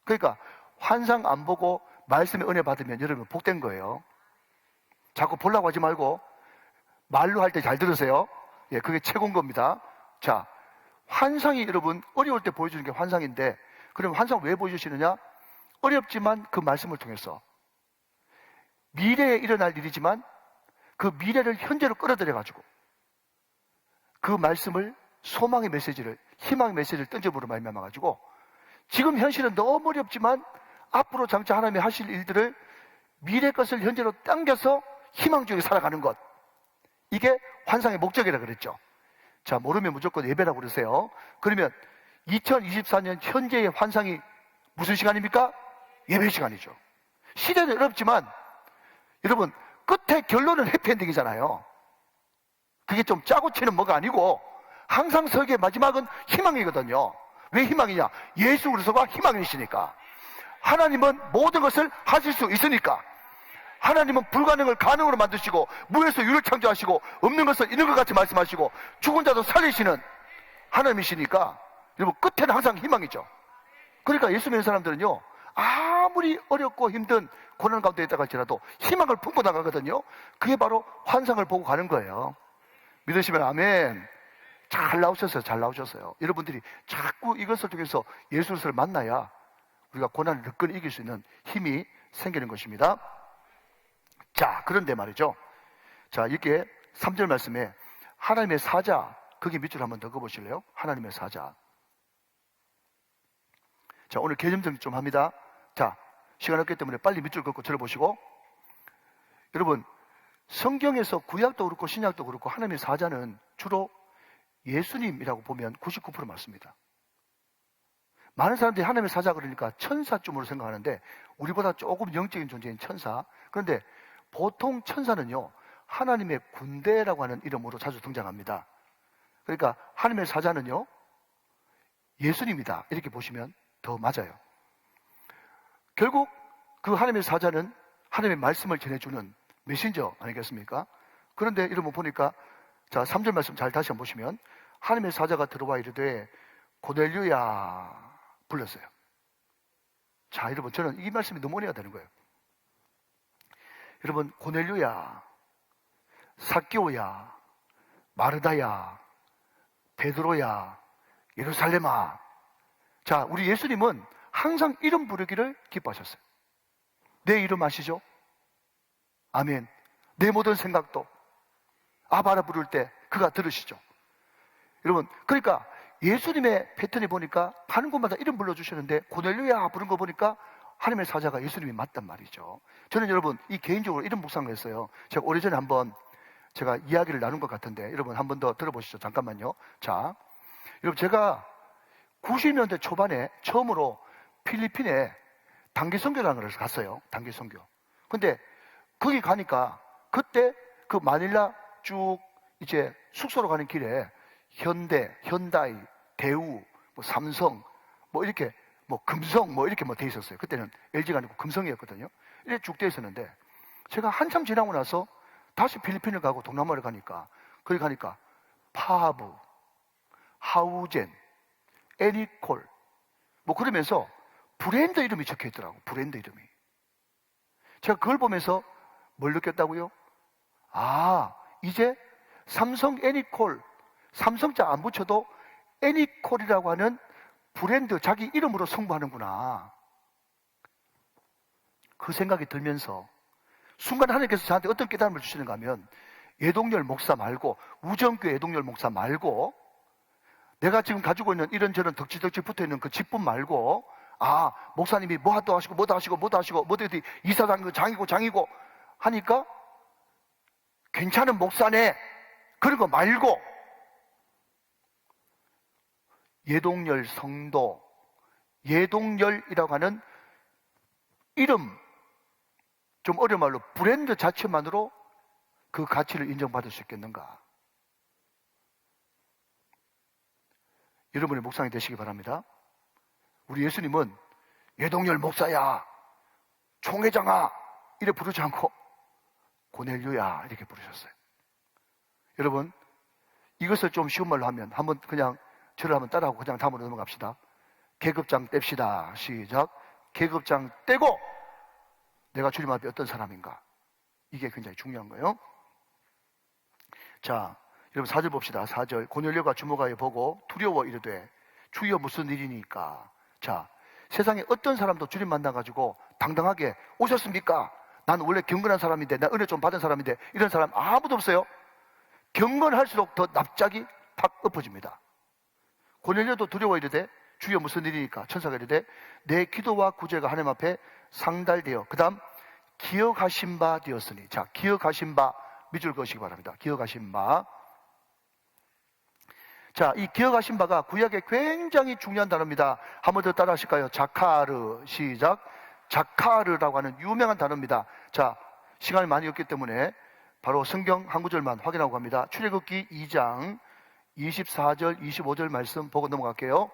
그러니까 환상 안 보고 말씀의 은혜 받으면 여러분 복된 거예요. 자꾸 보려고 하지 말고 말로 할 때 잘 들으세요. 예, 그게 최고인 겁니다. 자, 환상이 여러분 어려울 때 보여주는 게 환상인데, 그럼 환상 왜 보여주시느냐? 어렵지만 그 말씀을 통해서 미래에 일어날 일이지만 그 미래를 현재로 끌어들여가지고 그 말씀을 소망의 메시지를, 희망의 메시지를 던져보로 말미암아가지고 지금 현실은 너무 어렵지만 앞으로 장차 하나님이 하실 일들을 미래 것을 현재로 당겨서 희망 중에 살아가는 것, 이게 환상의 목적이라 그랬죠. 자, 모르면 무조건 예배라고 그러세요. 그러면 2024년 현재의 환상이 무슨 시간입니까? 예배 시간이죠. 시대는 어렵지만 여러분 끝에 결론은 해피엔딩이잖아요. 그게 좀 짜고 치는 뭐가 아니고 항상 설계의 마지막은 희망이거든요. 왜 희망이냐? 예수 그리스도가 희망이시니까. 하나님은 모든 것을 하실 수 있으니까. 하나님은 불가능을 가능으로 만드시고 무에서 유를 창조하시고 없는 것을 있는 것 같이 말씀하시고 죽은 자도 살리시는 하나님이시니까 여러분 끝에는 항상 희망이죠. 그러니까 예수 믿는 사람들은요 아무리 어렵고 힘든 고난 가운데 있다 할지라도 희망을 품고 나가거든요. 그게 바로 환상을 보고 가는 거예요. 믿으시면 아멘. 잘 나오셨어요. 잘 나오셨어요. 여러분들이 자꾸 이것을 통해서 예수를 만나야 우리가 고난을 르끈 이길 수 있는 힘이 생기는 것입니다. 자, 그런데 말이죠. 자, 이렇게 3절 말씀에 하나님의 사자, 거기 밑줄 한번 더 그어보실래요? 하나님의 사자. 자, 오늘 개념 정리 좀 합니다. 자, 시간 없기 때문에 빨리 밑줄 긋고 들어보시고. 여러분, 성경에서 구약도 그렇고 신약도 그렇고 하나님의 사자는 주로 예수님이라고 보면 99% 맞습니다. 많은 사람들이 하나님의 사자 그러니까 천사쯤으로 생각하는데 우리보다 조금 영적인 존재인 천사. 그런데 보통 천사는요 하나님의 군대라고 하는 이름으로 자주 등장합니다. 그러니까 하나님의 사자는요 예수님이다 이렇게 보시면 더 맞아요. 결국 그 하나님의 사자는 하나님의 말씀을 전해주는 메신저 아니겠습니까? 그런데 여러분 보니까 자 3절 말씀 잘 다시 한번 보시면 하나님의 사자가 들어와 이르되 고넬료야 불렀어요. 자 여러분 저는 이 말씀이 너무 은혜가 되는 거예요. 여러분 고넬료야, 삭개오야, 마르다야, 베드로야, 예루살렘아. 자 우리 예수님은 항상 이름 부르기를 기뻐하셨어요. 내 이름 아시죠? 아멘. 내 모든 생각도 아바라 부를 때 그가 들으시죠. 여러분 그러니까 예수님의 패턴이 보니까 가는 곳마다 이름 불러주시는데 고넬료야 부른 거 보니까 하나님의 사자가 예수님이 맞단 말이죠. 저는 여러분 이 개인적으로 이런 묵상을 했어요. 제가 오래전에 한번 제가 이야기를 나눈 것 같은데 여러분 한 번 더 들어보시죠. 잠깐만요. 자, 여러분 제가 90년대 초반에 처음으로 필리핀에 단기 선교라는 걸 갔어요. 단기 선교. 근데 거기 가니까 그때 그 마닐라 쭉 이제 숙소로 가는 길에 현대, 현다이, 대우, 뭐 삼성, 뭐 이렇게 뭐 금성 뭐 이렇게 뭐 돼 있었어요. 그때는 LG가 아니고 금성이었거든요. 이렇게 쭉 돼 있었는데 제가 한참 지나고 나서 다시 필리핀을 가고 동남아를 가니까 거기 가니까 파브, 하우젠, 애니콜 뭐 그러면서 브랜드 이름이 적혀 있더라고. 브랜드 이름이. 제가 그걸 보면서 뭘 느꼈다고요? 아, 이제 삼성 애니콜, 삼성자 안 붙여도 애니콜이라고 하는 브랜드 자기 이름으로 승부하는구나. 그 생각이 들면서 순간 하나님께서 저한테 어떤 깨달음을 주시는가 하면 예동열 목사 말고 우정교회 예동열 목사 말고 내가 지금 가지고 있는 이런저런 덕지덕지 붙어있는 그 직분 말고 아 목사님이 뭐도 하시고 뭐도 하시고 뭐도 하시고 뭐도 이사장이고 장이고 하니까 괜찮은 목사네 그런 거 말고 예동열 성도 예동열이라고 하는 이름 좀 어려운 말로 브랜드 자체만으로 그 가치를 인정받을 수 있겠는가? 여러분의 묵상이 되시기 바랍니다. 우리 예수님은 예동열 목사야, 총회장아 이렇게 부르지 않고 고넬료야 이렇게 부르셨어요. 여러분 이것을 좀 쉬운 말로 하면 한번 그냥 저를 한번 따라하고 그냥 다음으로 넘어갑시다. 계급장 뗍시다. 시작. 계급장 떼고 내가 주님 앞에 어떤 사람인가? 이게 굉장히 중요한 거예요. 자, 여러분 4절 봅시다. 4절. 고넬료가 주목하여 보고 두려워 이르되 주여 무슨 일이니까? 자, 세상에 어떤 사람도 주님 만나가지고 당당하게 오셨습니까? 나는 원래 경건한 사람인데 나 은혜 좀 받은 사람인데 이런 사람 아무도 없어요. 경건할수록 더 납작이 팍 엎어집니다. 고넬료도 두려워 이르되 주여 무슨 일이니까? 천사가 이르되 내 기도와 구제가 하나님 앞에 상달되어 그 다음 기억하신 바 되었으니 자 기억하신 바 밑줄 그으시기 바랍니다. 기억하신 바 자, 이 기억하신 바가 구약에 굉장히 중요한 단어입니다. 한 번 더 따라 하실까요? 자카르. 시작. 자카르라고 하는 유명한 단어입니다. 자, 시간이 많이 없기 때문에 바로 성경 한 구절만 확인하고 갑니다. 출애굽기 2장 24절, 25절 말씀 보고 넘어갈게요.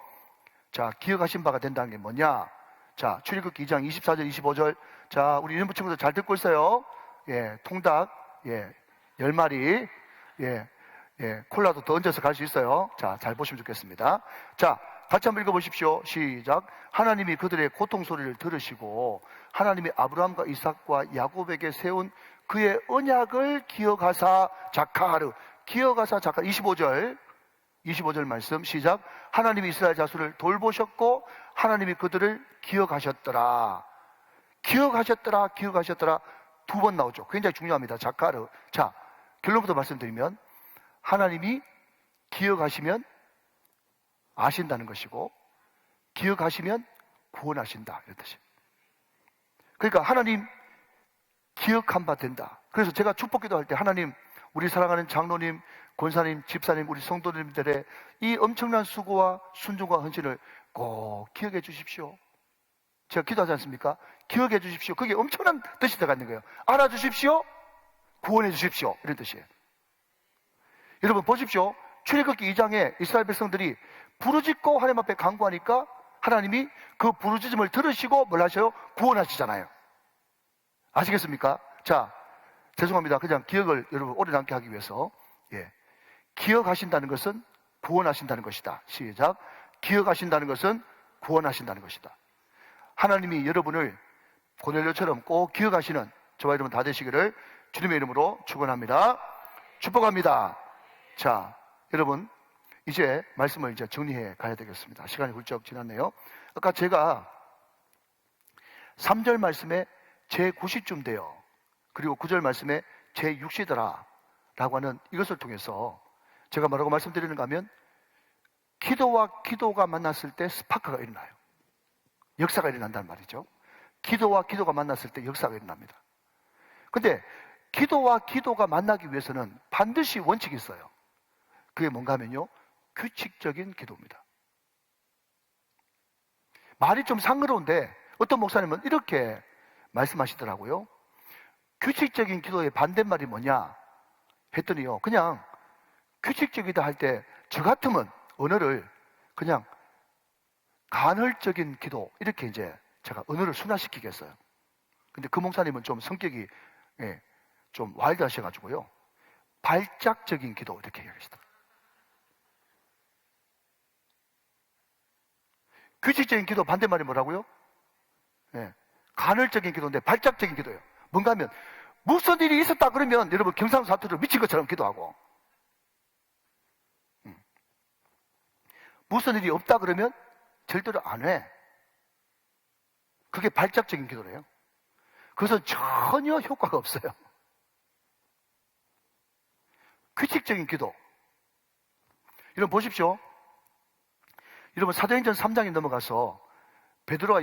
자, 기억하신 바가 된다는 게 뭐냐? 자, 출애굽기 2장 24절, 25절. 자, 우리 이른부 친구들 잘 듣고 있어요. 예, 통닭, 예, 10마리, 콜라도 더 얹어서 갈 수 있어요. 자, 잘 보시면 좋겠습니다. 자, 같이 한번 읽어보십시오. 시작. 하나님이 그들의 고통 소리를 들으시고 하나님이 아브라함과 이삭과 야곱에게 세운 그의 언약을 기억하사 자카르. 기억하사 자카르. 25절 말씀 시작. 하나님이 이스라엘 자손을 돌보셨고 하나님이 그들을 기억하셨더라. 기억하셨더라. 두 번 나오죠. 굉장히 중요합니다. 자카르. 자, 결론부터 말씀드리면 하나님이 기억하시면 아신다는 것이고 기억하시면 구원하신다 이런 뜻이에요. 그러니까 하나님 기억한 바 된다. 그래서 제가 축복 기도할 때 하나님 우리 사랑하는 장로님, 권사님, 집사님, 우리 성도님들의 이 엄청난 수고와 순종과 헌신을 꼭 기억해 주십시오. 제가 기도하지 않습니까? 기억해 주십시오. 그게 엄청난 뜻이 들어가 있는 거예요. 알아주십시오. 구원해 주십시오. 이런 뜻이에요. 여러분 보십시오. 출애굽기 2장에 이스라엘 백성들이 부르짖고 하나님 앞에 간구하니까 하나님이 그 부르짖음을 들으시고 뭘 하셔요? 구원하시잖아요. 아시겠습니까? 자, 죄송합니다. 그냥 기억을 여러분 오래 남게 하기 위해서 기억하신다는 것은 구원하신다는 것이다. 시작. 기억하신다는 것은 구원하신다는 것이다. 하나님이 여러분을 고넬료처럼 꼭 기억하시는 저와 여러분 다 되시기를 주님의 이름으로 축원합니다. 축복합니다. 자, 여러분 이제 말씀을 이제 정리해 가야 되겠습니다. 시간이 훌쩍 지났네요. 아까 제가 3절 말씀에 제9시쯤 돼요. 그리고 9절 말씀에 제6시더라 라고 하는 이것을 통해서 제가 뭐라고 말씀드리는가 하면 기도와 기도가 만났을 때 스파크가 일어나요. 역사가 일어난다는 말이죠. 기도와 기도가 만났을 때 역사가 일어납니다. 근데 기도와 기도가 만나기 위해서는 반드시 원칙이 있어요. 그게 뭔가 하면요, 규칙적인 기도입니다. 말이 좀 상스러운데 어떤 목사님은 이렇게 말씀하시더라고요. 규칙적인 기도의 반대말이 뭐냐 했더니요, 그냥 규칙적이다 할 때 저 같으면 언어를 그냥 간헐적인 기도 이렇게 이제 제가 언어를 순화시키겠어요. 근데 그 목사님은 좀 성격이 좀 와일드 하셔가지고요, 발작적인 기도 이렇게 얘기하시더라고요. 규칙적인 기도 반대말이 뭐라고요? 간헐적인 기도인데 발작적인 기도예요. 뭔가 하면 무슨 일이 있었다 그러면 여러분 경상사투리로 미친 것처럼 기도하고, 무슨 일이 없다 그러면 절대로 안 해. 그게 발작적인 기도래요. 그것은 전혀 효과가 없어요. 규칙적인 기도. 여러분 보십시오. 여러분 사도행전 3장에 넘어가서 베드로와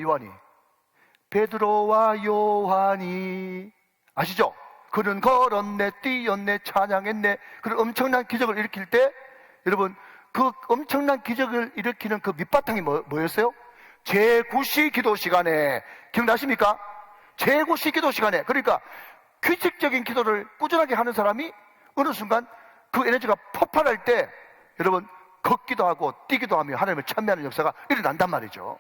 요한이 아시죠? 그는 걸었네, 뛰었네, 찬양했네. 그런 엄청난 기적을 일으킬 때 여러분 그 엄청난 기적을 일으키는 그 밑바탕이 뭐였어요? 제9시 기도 시간에, 기억나십니까? 제9시 기도 시간에. 그러니까 규칙적인 기도를 꾸준하게 하는 사람이 어느 순간 그 에너지가 폭발할 때 여러분 걷기도 하고 뛰기도 하며 하나님을 찬미하는 역사가 일어난단 말이죠.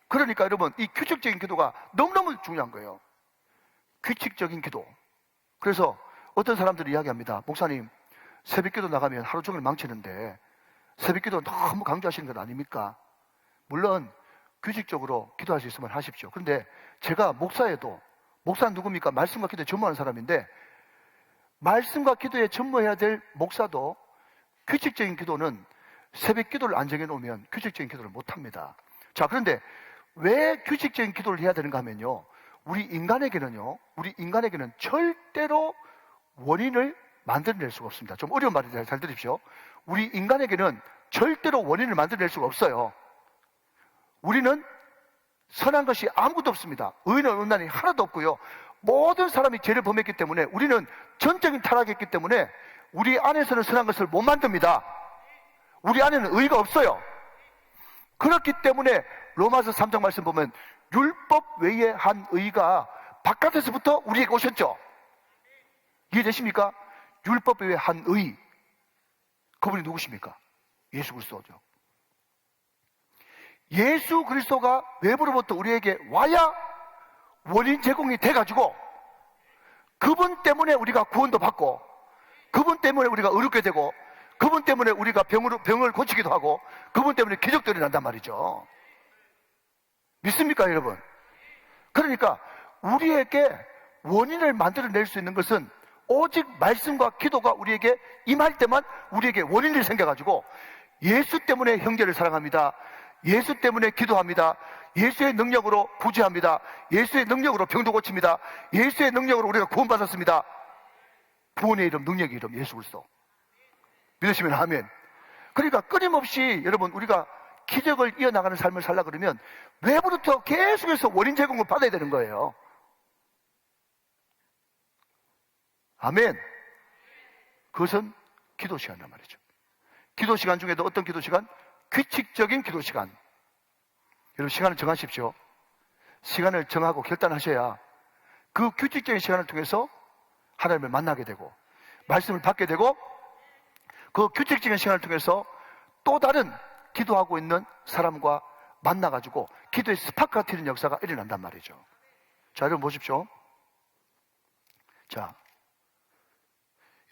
그러니까 여러분 이 규칙적인 기도가 너무너무 중요한 거예요. 규칙적인 기도. 그래서 어떤 사람들이 이야기합니다. 목사님, 새벽기도 나가면 하루 종일 망치는데 새벽기도 너무 강조하시는 것 아닙니까? 물론 규칙적으로 기도할 수 있으면 하십시오. 그런데 제가 목사는 누굽니까? 말씀과 기도에 전무하는 사람인데 말씀과 기도에 전무해야 될 목사도 규칙적인 기도는 새벽 기도를 안 정해놓으면 규칙적인 기도를 못합니다. 자, 그런데 왜 규칙적인 기도를 해야 되는가 하면요, 우리 인간에게는 절대로 원인을 만들어낼 수가 없습니다. 좀 어려운 말인데 잘 들으십시오. 우리 인간에게는 절대로 원인을 만들어낼 수가 없어요. 우리는 선한 것이 아무것도 없습니다. 의인은 음란이 하나도 없고요. 모든 사람이 죄를 범했기 때문에 우리는 전적인 타락했기 때문에 우리 안에서는 선한 것을 못 만듭니다. 우리 안에는 의가 없어요. 그렇기 때문에 로마서 3장 말씀 보면 율법 외에 한 의가 바깥에서부터 우리에게 오셨죠. 이해되십니까? 율법 외에 한 의, 그분이 누구십니까? 예수 그리스도죠. 예수 그리스도가 외부로부터 우리에게 와야 원인 제공이 돼가지고 그분 때문에 우리가 구원도 받고, 그분 때문에 우리가 의롭게 되고, 그분 때문에 우리가 병을 고치기도 하고, 그분 때문에 기적들이 난단 말이죠. 믿습니까, 여러분? 그러니까 우리에게 원인을 만들어낼 수 있는 것은 오직 말씀과 기도가 우리에게 임할 때만 우리에게 원인이 생겨가지고, 예수 때문에 형제를 사랑합니다, 예수 때문에 기도합니다, 예수의 능력으로 구제합니다, 예수의 능력으로 병도 고칩니다, 예수의 능력으로 우리가 구원받았습니다. 구원의 이름, 능력의 이름 예수 그리스도. 믿으시면 아멘. 그러니까 끊임없이 여러분, 우리가 기적을 이어나가는 삶을 살라 그러면 외부부터 계속해서 원인 제공을 받아야 되는 거예요. 아멘. 그것은 기도 시간이란 말이죠. 기도 시간 중에도 어떤 기도 시간? 규칙적인 기도 시간. 여러분, 시간을 정하십시오. 시간을 정하고 결단하셔야 그 규칙적인 시간을 통해서 하나님을 만나게 되고 말씀을 받게 되고, 그 규칙적인 시간을 통해서 또 다른 기도하고 있는 사람과 만나가지고 기도의 스파크가 튀는 역사가 일어난단 말이죠. 자, 여러분 보십시오. 자,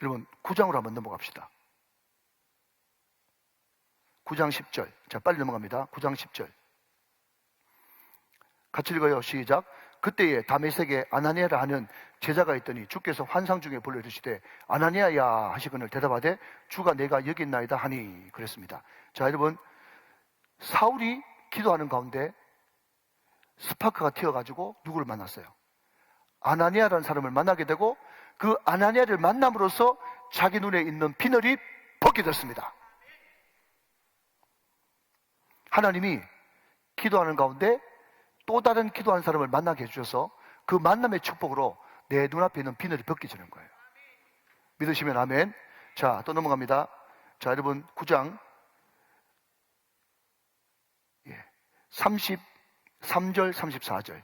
여러분 9장으로 한번 넘어갑시다. 9장 10절. 자, 빨리 넘어갑니다. 9장 10절. 같이 읽어요. 시작. 그때에 다메섹에 아나니아라 하는 제자가 있더니 주께서 환상 중에 불러 이르시되 아나니아야 하시거늘 대답하되 주가 내가 여기 있나이다 하니 그랬습니다. 자, 여러분, 사울이 기도하는 가운데 스파크가 튀어가지고 누구를 만났어요? 아나니아라는 사람을 만나게 되고, 그 아나니아를 만남으로써 자기 눈에 있는 비늘이 벗겨졌습니다. 하나님이 기도하는 가운데 또 다른 기도하는 사람을 만나게 해주셔서 그 만남의 축복으로 내 눈앞에 있는 비늘이 벗겨지는 거예요. 믿으시면 아멘. 자, 또 넘어갑니다. 자, 여러분 9장 33절 34절.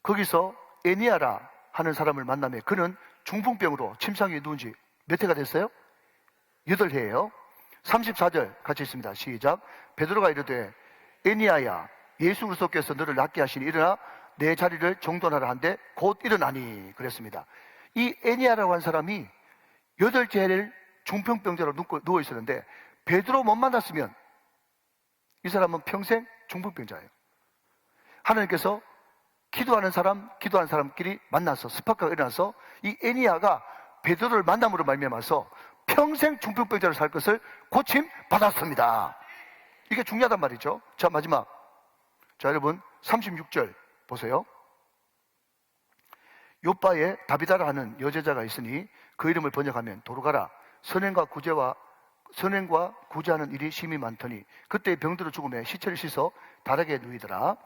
거기서 에니아라 하는 사람을 만나며 그는 중풍병으로 침상에 누운 지 몇 해가 됐어요? 8해예요. 34절 같이 있습니다. 시작. 베드로가 이르되 에니아야 예수 그리스도께서 너를 낫게 하시니 일어나 내 자리를 정돈하라 한데 곧 일어나니 그랬습니다. 이 에니아라고 한 사람이 8해를 중풍병자로 누워 있었는데 베드로 못 만났으면 이 사람은 평생 중풍병자예요. 하나님께서 기도하는 사람끼리 만나서 스파크가 일어나서 이 에니아가 베드로를 만남으로 말미암아서 평생 중풍병자로 살 것을 고침 받았습니다. 이게 중요하단 말이죠. 자, 마지막. 자, 여러분 36절 보세요. 요빠에 다비다라 하는 여제자가 있으니 그 이름을 번역하면 도르가라. 선행과 구제하는 일이 심히 많더니 그때 병들어 죽음에 시체를 씻어 다르게 누이더라.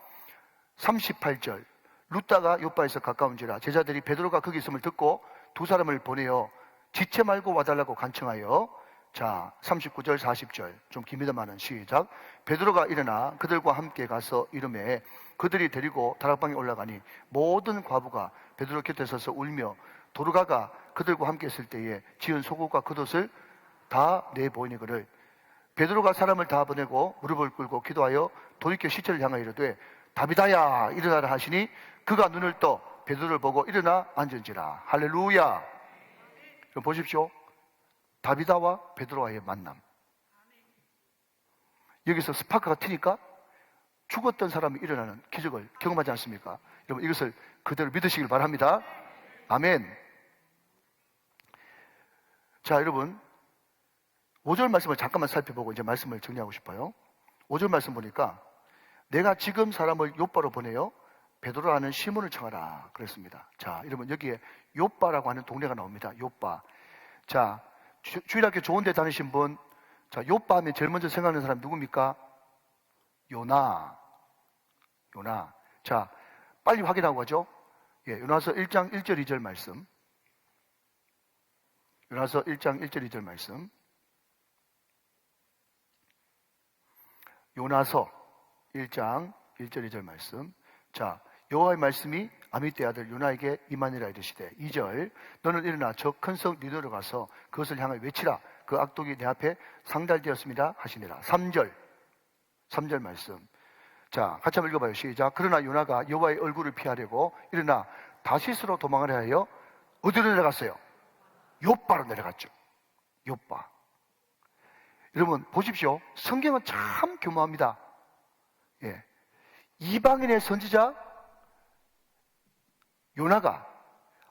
38절. 루다가 요빠에서 가까운지라 제자들이 베드로가 거기 있음을 듣고 두 사람을 보내어 지체 말고 와달라고 간청하여. 자, 39절 40절 좀 깁니다마는 시작. 베드로가 일어나 그들과 함께 가서 이르매 그들이 데리고 다락방에 올라가니 모든 과부가 베드로 곁에 서서 울며 도르가가 그들과 함께 있을 때에 지은 속옷과 겉옷을 다 내보이니거늘 베드로가 사람을 다 보내고 무릎을 꿇고 기도하여 돌이켜 시체를 향하여 이르되 다비다야 일어나라 하시니 그가 눈을 떠 베드로를 보고 일어나 앉은지라. 할렐루야. 그럼 보십시오. 다비다와 베드로와의 만남. 여기서 스파크가 튀니까 죽었던 사람이 일어나는 기적을 경험하지 않습니까? 여러분, 이것을 그대로 믿으시길 바랍니다. 아멘. 자, 여러분 5절 말씀을 잠깐만 살펴보고 이제 말씀을 정리하고 싶어요. 5절 말씀 보니까 내가 지금 사람을 요빠로 보내요 베드로라는 시몬을 청하라 그랬습니다. 자, 여러분 여기에 요빠라고 하는 동네가 나옵니다. 요빠. 자, 주일학교 좋은 데 다니신 분, 자, 요빠 하면 제일 먼저 생각나는 사람 누굽니까? 요나. 자, 빨리 확인하고 가죠. 예, 요나서 1장 1절 2절 말씀. 요나서 1장 1절 2절 말씀. 요나서 1장 1절 2절 말씀. 자, 여호와의 말씀이 아미떼 아들 요나에게 임하니라 이르시되 2절 너는 일어나 저 큰 성 니느웨로 가서 그것을 향하여 외치라. 그 악독이 내 앞에 상달되었습니다 하시니라. 3절 말씀. 자, 같이 한번 읽어봐요. 시작. 그러나 요나가 여호와의 얼굴을 피하려고 일어나 다시스로 도망하려 하여 어디로 내려갔어요? 요바로 내려갔죠. 요바. 여러분 보십시오. 성경은 참 교묘합니다. 예. 이방인의 선지자 요나가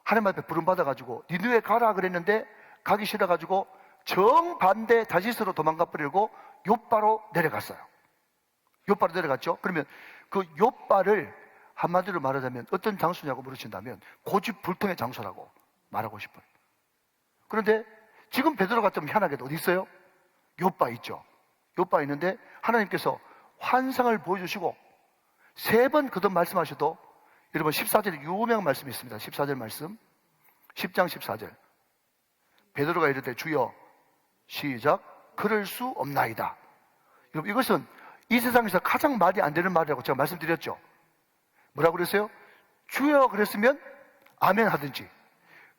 하나님 앞에 부름받아가지고 니느웨 가라 그랬는데 가기 싫어가지고 정반대 다시스로 도망가 버리고 요바로 내려갔어요. 요바로 내려갔죠. 그러면 그 요바를 한마디로 말하자면 어떤 장소냐고 물으신다면 고집불통의 장소라고 말하고 싶어요. 그런데 지금 베드로가 좀 희한하게도 어디 있어요? 요바 있죠. 요바 있는데 하나님께서 환상을 보여주시고 3번 거듭 말씀하셔도 여러분 14절에 유명한 말씀이 있습니다. 14절 말씀 10장 14절 베드로가 이르되 주여 시작 그럴 수 없나이다. 여러분 이것은 이 세상에서 가장 말이 안 되는 말이라고 제가 말씀드렸죠. 뭐라고 그랬어요? 주여 그랬으면 아멘 하든지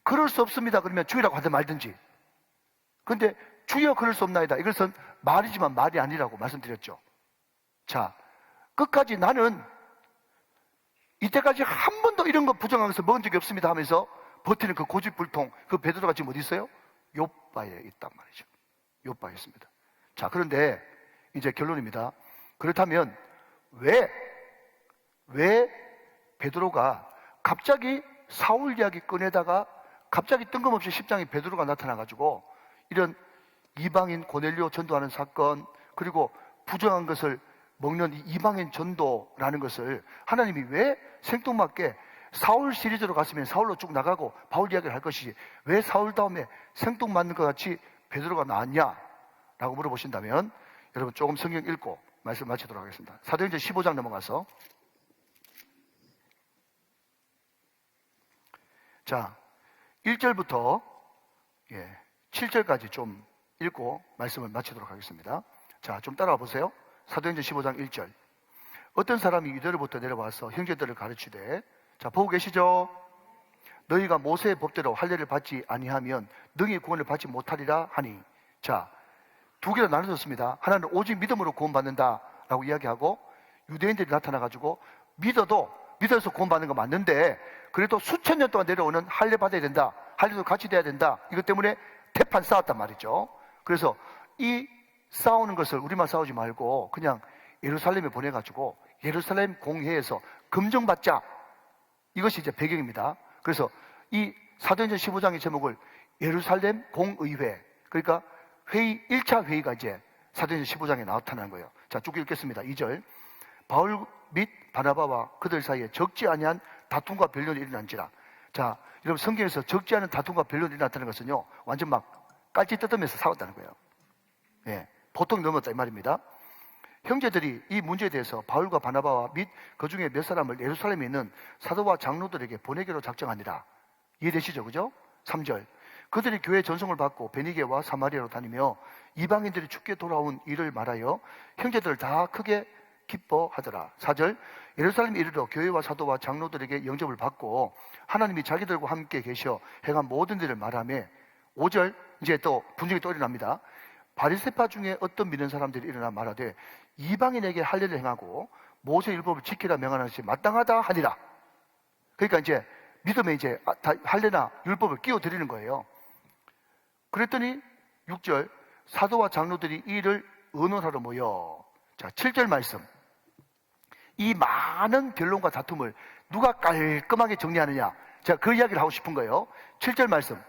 그럴 수 없습니다 그러면 주여라고 하든 말든지. 그런데 주여 그럴 수 없나이다 이것은 말이지만 말이 아니라고 말씀드렸죠. 자, 끝까지 나는 이때까지 한 번도 이런 거 부정한 것을 먹은 적이 없습니다 하면서 버티는 그 고집불통 그 베드로가 지금 어디 있어요? 요바에 있단 말이죠. 요바에 있습니다. 자, 그런데 이제 결론입니다. 그렇다면 왜 베드로가 갑자기 사울 이야기 꺼내다가 갑자기 뜬금없이 10장에 베드로가 나타나가지고 이런 이방인 고넬료 전도하는 사건 그리고 부정한 것을 먹는 이 이방인 전도라는 것을 하나님이 왜 생뚱맞게 사울 시리즈로 갔으면 사울로 쭉 나가고 바울 이야기를 할 것이지 왜 사울 다음에 생뚱맞는 것 같이 베드로가 나왔냐? 라고 물어보신다면 여러분 조금 성경 읽고 말씀 마치도록 하겠습니다. 사도행전 15장 넘어가서 자 1절부터 7절까지 좀 읽고 말씀을 마치도록 하겠습니다. 자, 좀 따라와 보세요. 사도행전 15장 1절 어떤 사람이 유대로부터 내려와서 형제들을 가르치되 자, 보고 계시죠? 너희가 모세의 법대로 할례를 받지 아니하면 능히 구원을 받지 못하리라 하니 자, 2개로 나눠졌습니다. 하나는 오직 믿음으로 구원받는다 라고 이야기하고 유대인들이 나타나가지고 믿어서 구원받는 거 맞는데 그래도 수천 년 동안 내려오는 할례 받아야 된다. 할례도 같이 돼야 된다. 이것 때문에 대판 싸웠단 말이죠. 그래서 이 싸우는 것을 우리만 싸우지 말고 그냥 예루살렘에 보내가지고 예루살렘 공회에서 검증받자. 이것이 이제 배경입니다. 그래서 이 사도행전 15장의 제목을 예루살렘 공의회 그러니까 회의 1차 회의가 이제 사도행전 15장에 나타난 거예요. 자, 쭉 읽겠습니다. 2절 바울 및 바나바와 그들 사이에 적지 아니한 다툼과 변론이 일어난지라. 자, 여러분 성경에서 적지 않은 다툼과 변론이 일어났다는 것은요 완전 막 깔치 뜯으면서 싸웠다는 거예요. 예, 보통 넘었다 이 말입니다. 형제들이 이 문제에 대해서 바울과 바나바와 및 그 중에 몇 사람을 예루살렘에 있는 사도와 장로들에게 보내기로 작정하니라. 이해되시죠? 그죠? 3절 그들이 교회 전송을 받고 베니게와 사마리아로 다니며 이방인들이 죽게 돌아온 일을 말하여 형제들을 다 크게 기뻐하더라. 4절 예루살렘에 이르러 교회와 사도와 장로들에게 영접을 받고 하나님이 자기들과 함께 계셔 행한 모든 일을 말하며 5절 이제 또 분쟁이 또 일어납니다. 바리새파 중에 어떤 믿는 사람들이 일어나 말하되 이방인에게 할례를 행하고 모세 율법을 지키라 명하는 것이 마땅하다 하니라. 그러니까 이제 믿음에 이제 할례나 율법을 끼워 드리는 거예요. 그랬더니 6절 사도와 장로들이 이 일을 의논하러 모여. 자, 7절 말씀. 이 많은 변론과 다툼을 누가 깔끔하게 정리하느냐. 제가 그 이야기를 하고 싶은 거예요. 7절 말씀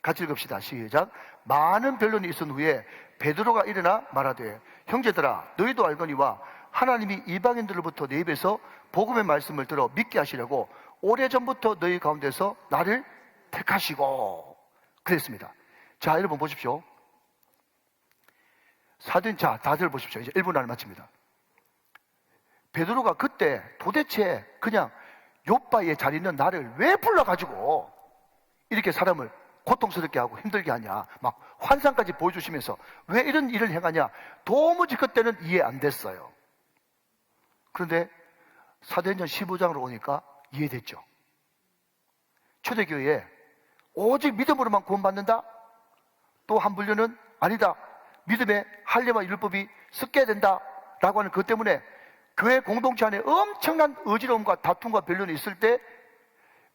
같이 읽읍시다. 시작. 많은 변론이 있은 후에 베드로가 일어나 말하되 형제들아 너희도 알거니와 하나님이 이방인들로부터 내 입에서 복음의 말씀을 들어 믿게 하시려고 오래전부터 너희 가운데서 나를 택하시고 그랬습니다. 자, 여러분 보십시오. 자, 다들 보십시오. 이제 1분 안에 마칩니다. 베드로가 그때 도대체 그냥 요바에 잘 있는 나를 왜 불러가지고 이렇게 사람을 고통스럽게 하고 힘들게 하냐, 막 환상까지 보여주시면서 왜 이런 일을 행하냐, 도무지 그때는 이해 안 됐어요. 그런데 사도행전 15장으로 오니까 이해됐죠. 초대교회에 오직 믿음으로만 구원받는다? 또 한 분류는 아니다, 믿음의 할례와 율법이 섞여야 된다 라고 하는 그것 때문에 교회 공동체 안에 엄청난 어지러움과 다툼과 변론이 있을 때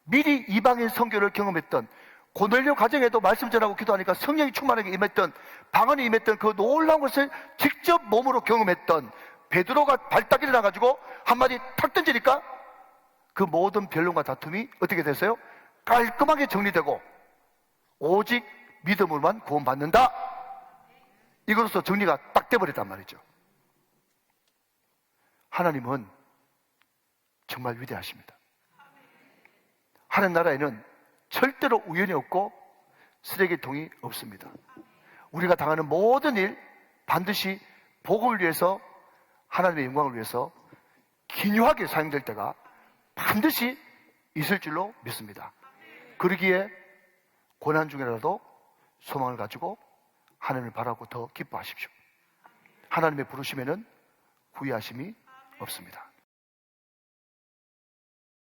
미리 이방인 선교를 경험했던, 고넬료 가정에도 말씀 전하고 기도하니까 성령이 충만하게 임했던, 방언이 임했던 그 놀라운 것을 직접 몸으로 경험했던 베드로가 발딱 일어나가지고 한마디 탁 던지니까 그 모든 변론과 다툼이 어떻게 됐어요? 깔끔하게 정리되고 오직 믿음으로만 구원받는다, 이것으로서 정리가 딱 돼버렸단 말이죠. 하나님은 정말 위대하십니다. 하는 나라에는 절대로 우연이 없고 쓰레기통이 없습니다. 우리가 당하는 모든 일 반드시 복음을 위해서, 하나님의 영광을 위해서 기묘하게 사용될 때가 반드시 있을 줄로 믿습니다. 그러기에 고난 중이라도 소망을 가지고 하나님을 바라고 더 기뻐하십시오. 하나님의 부르심에는 후회하심이 없습니다.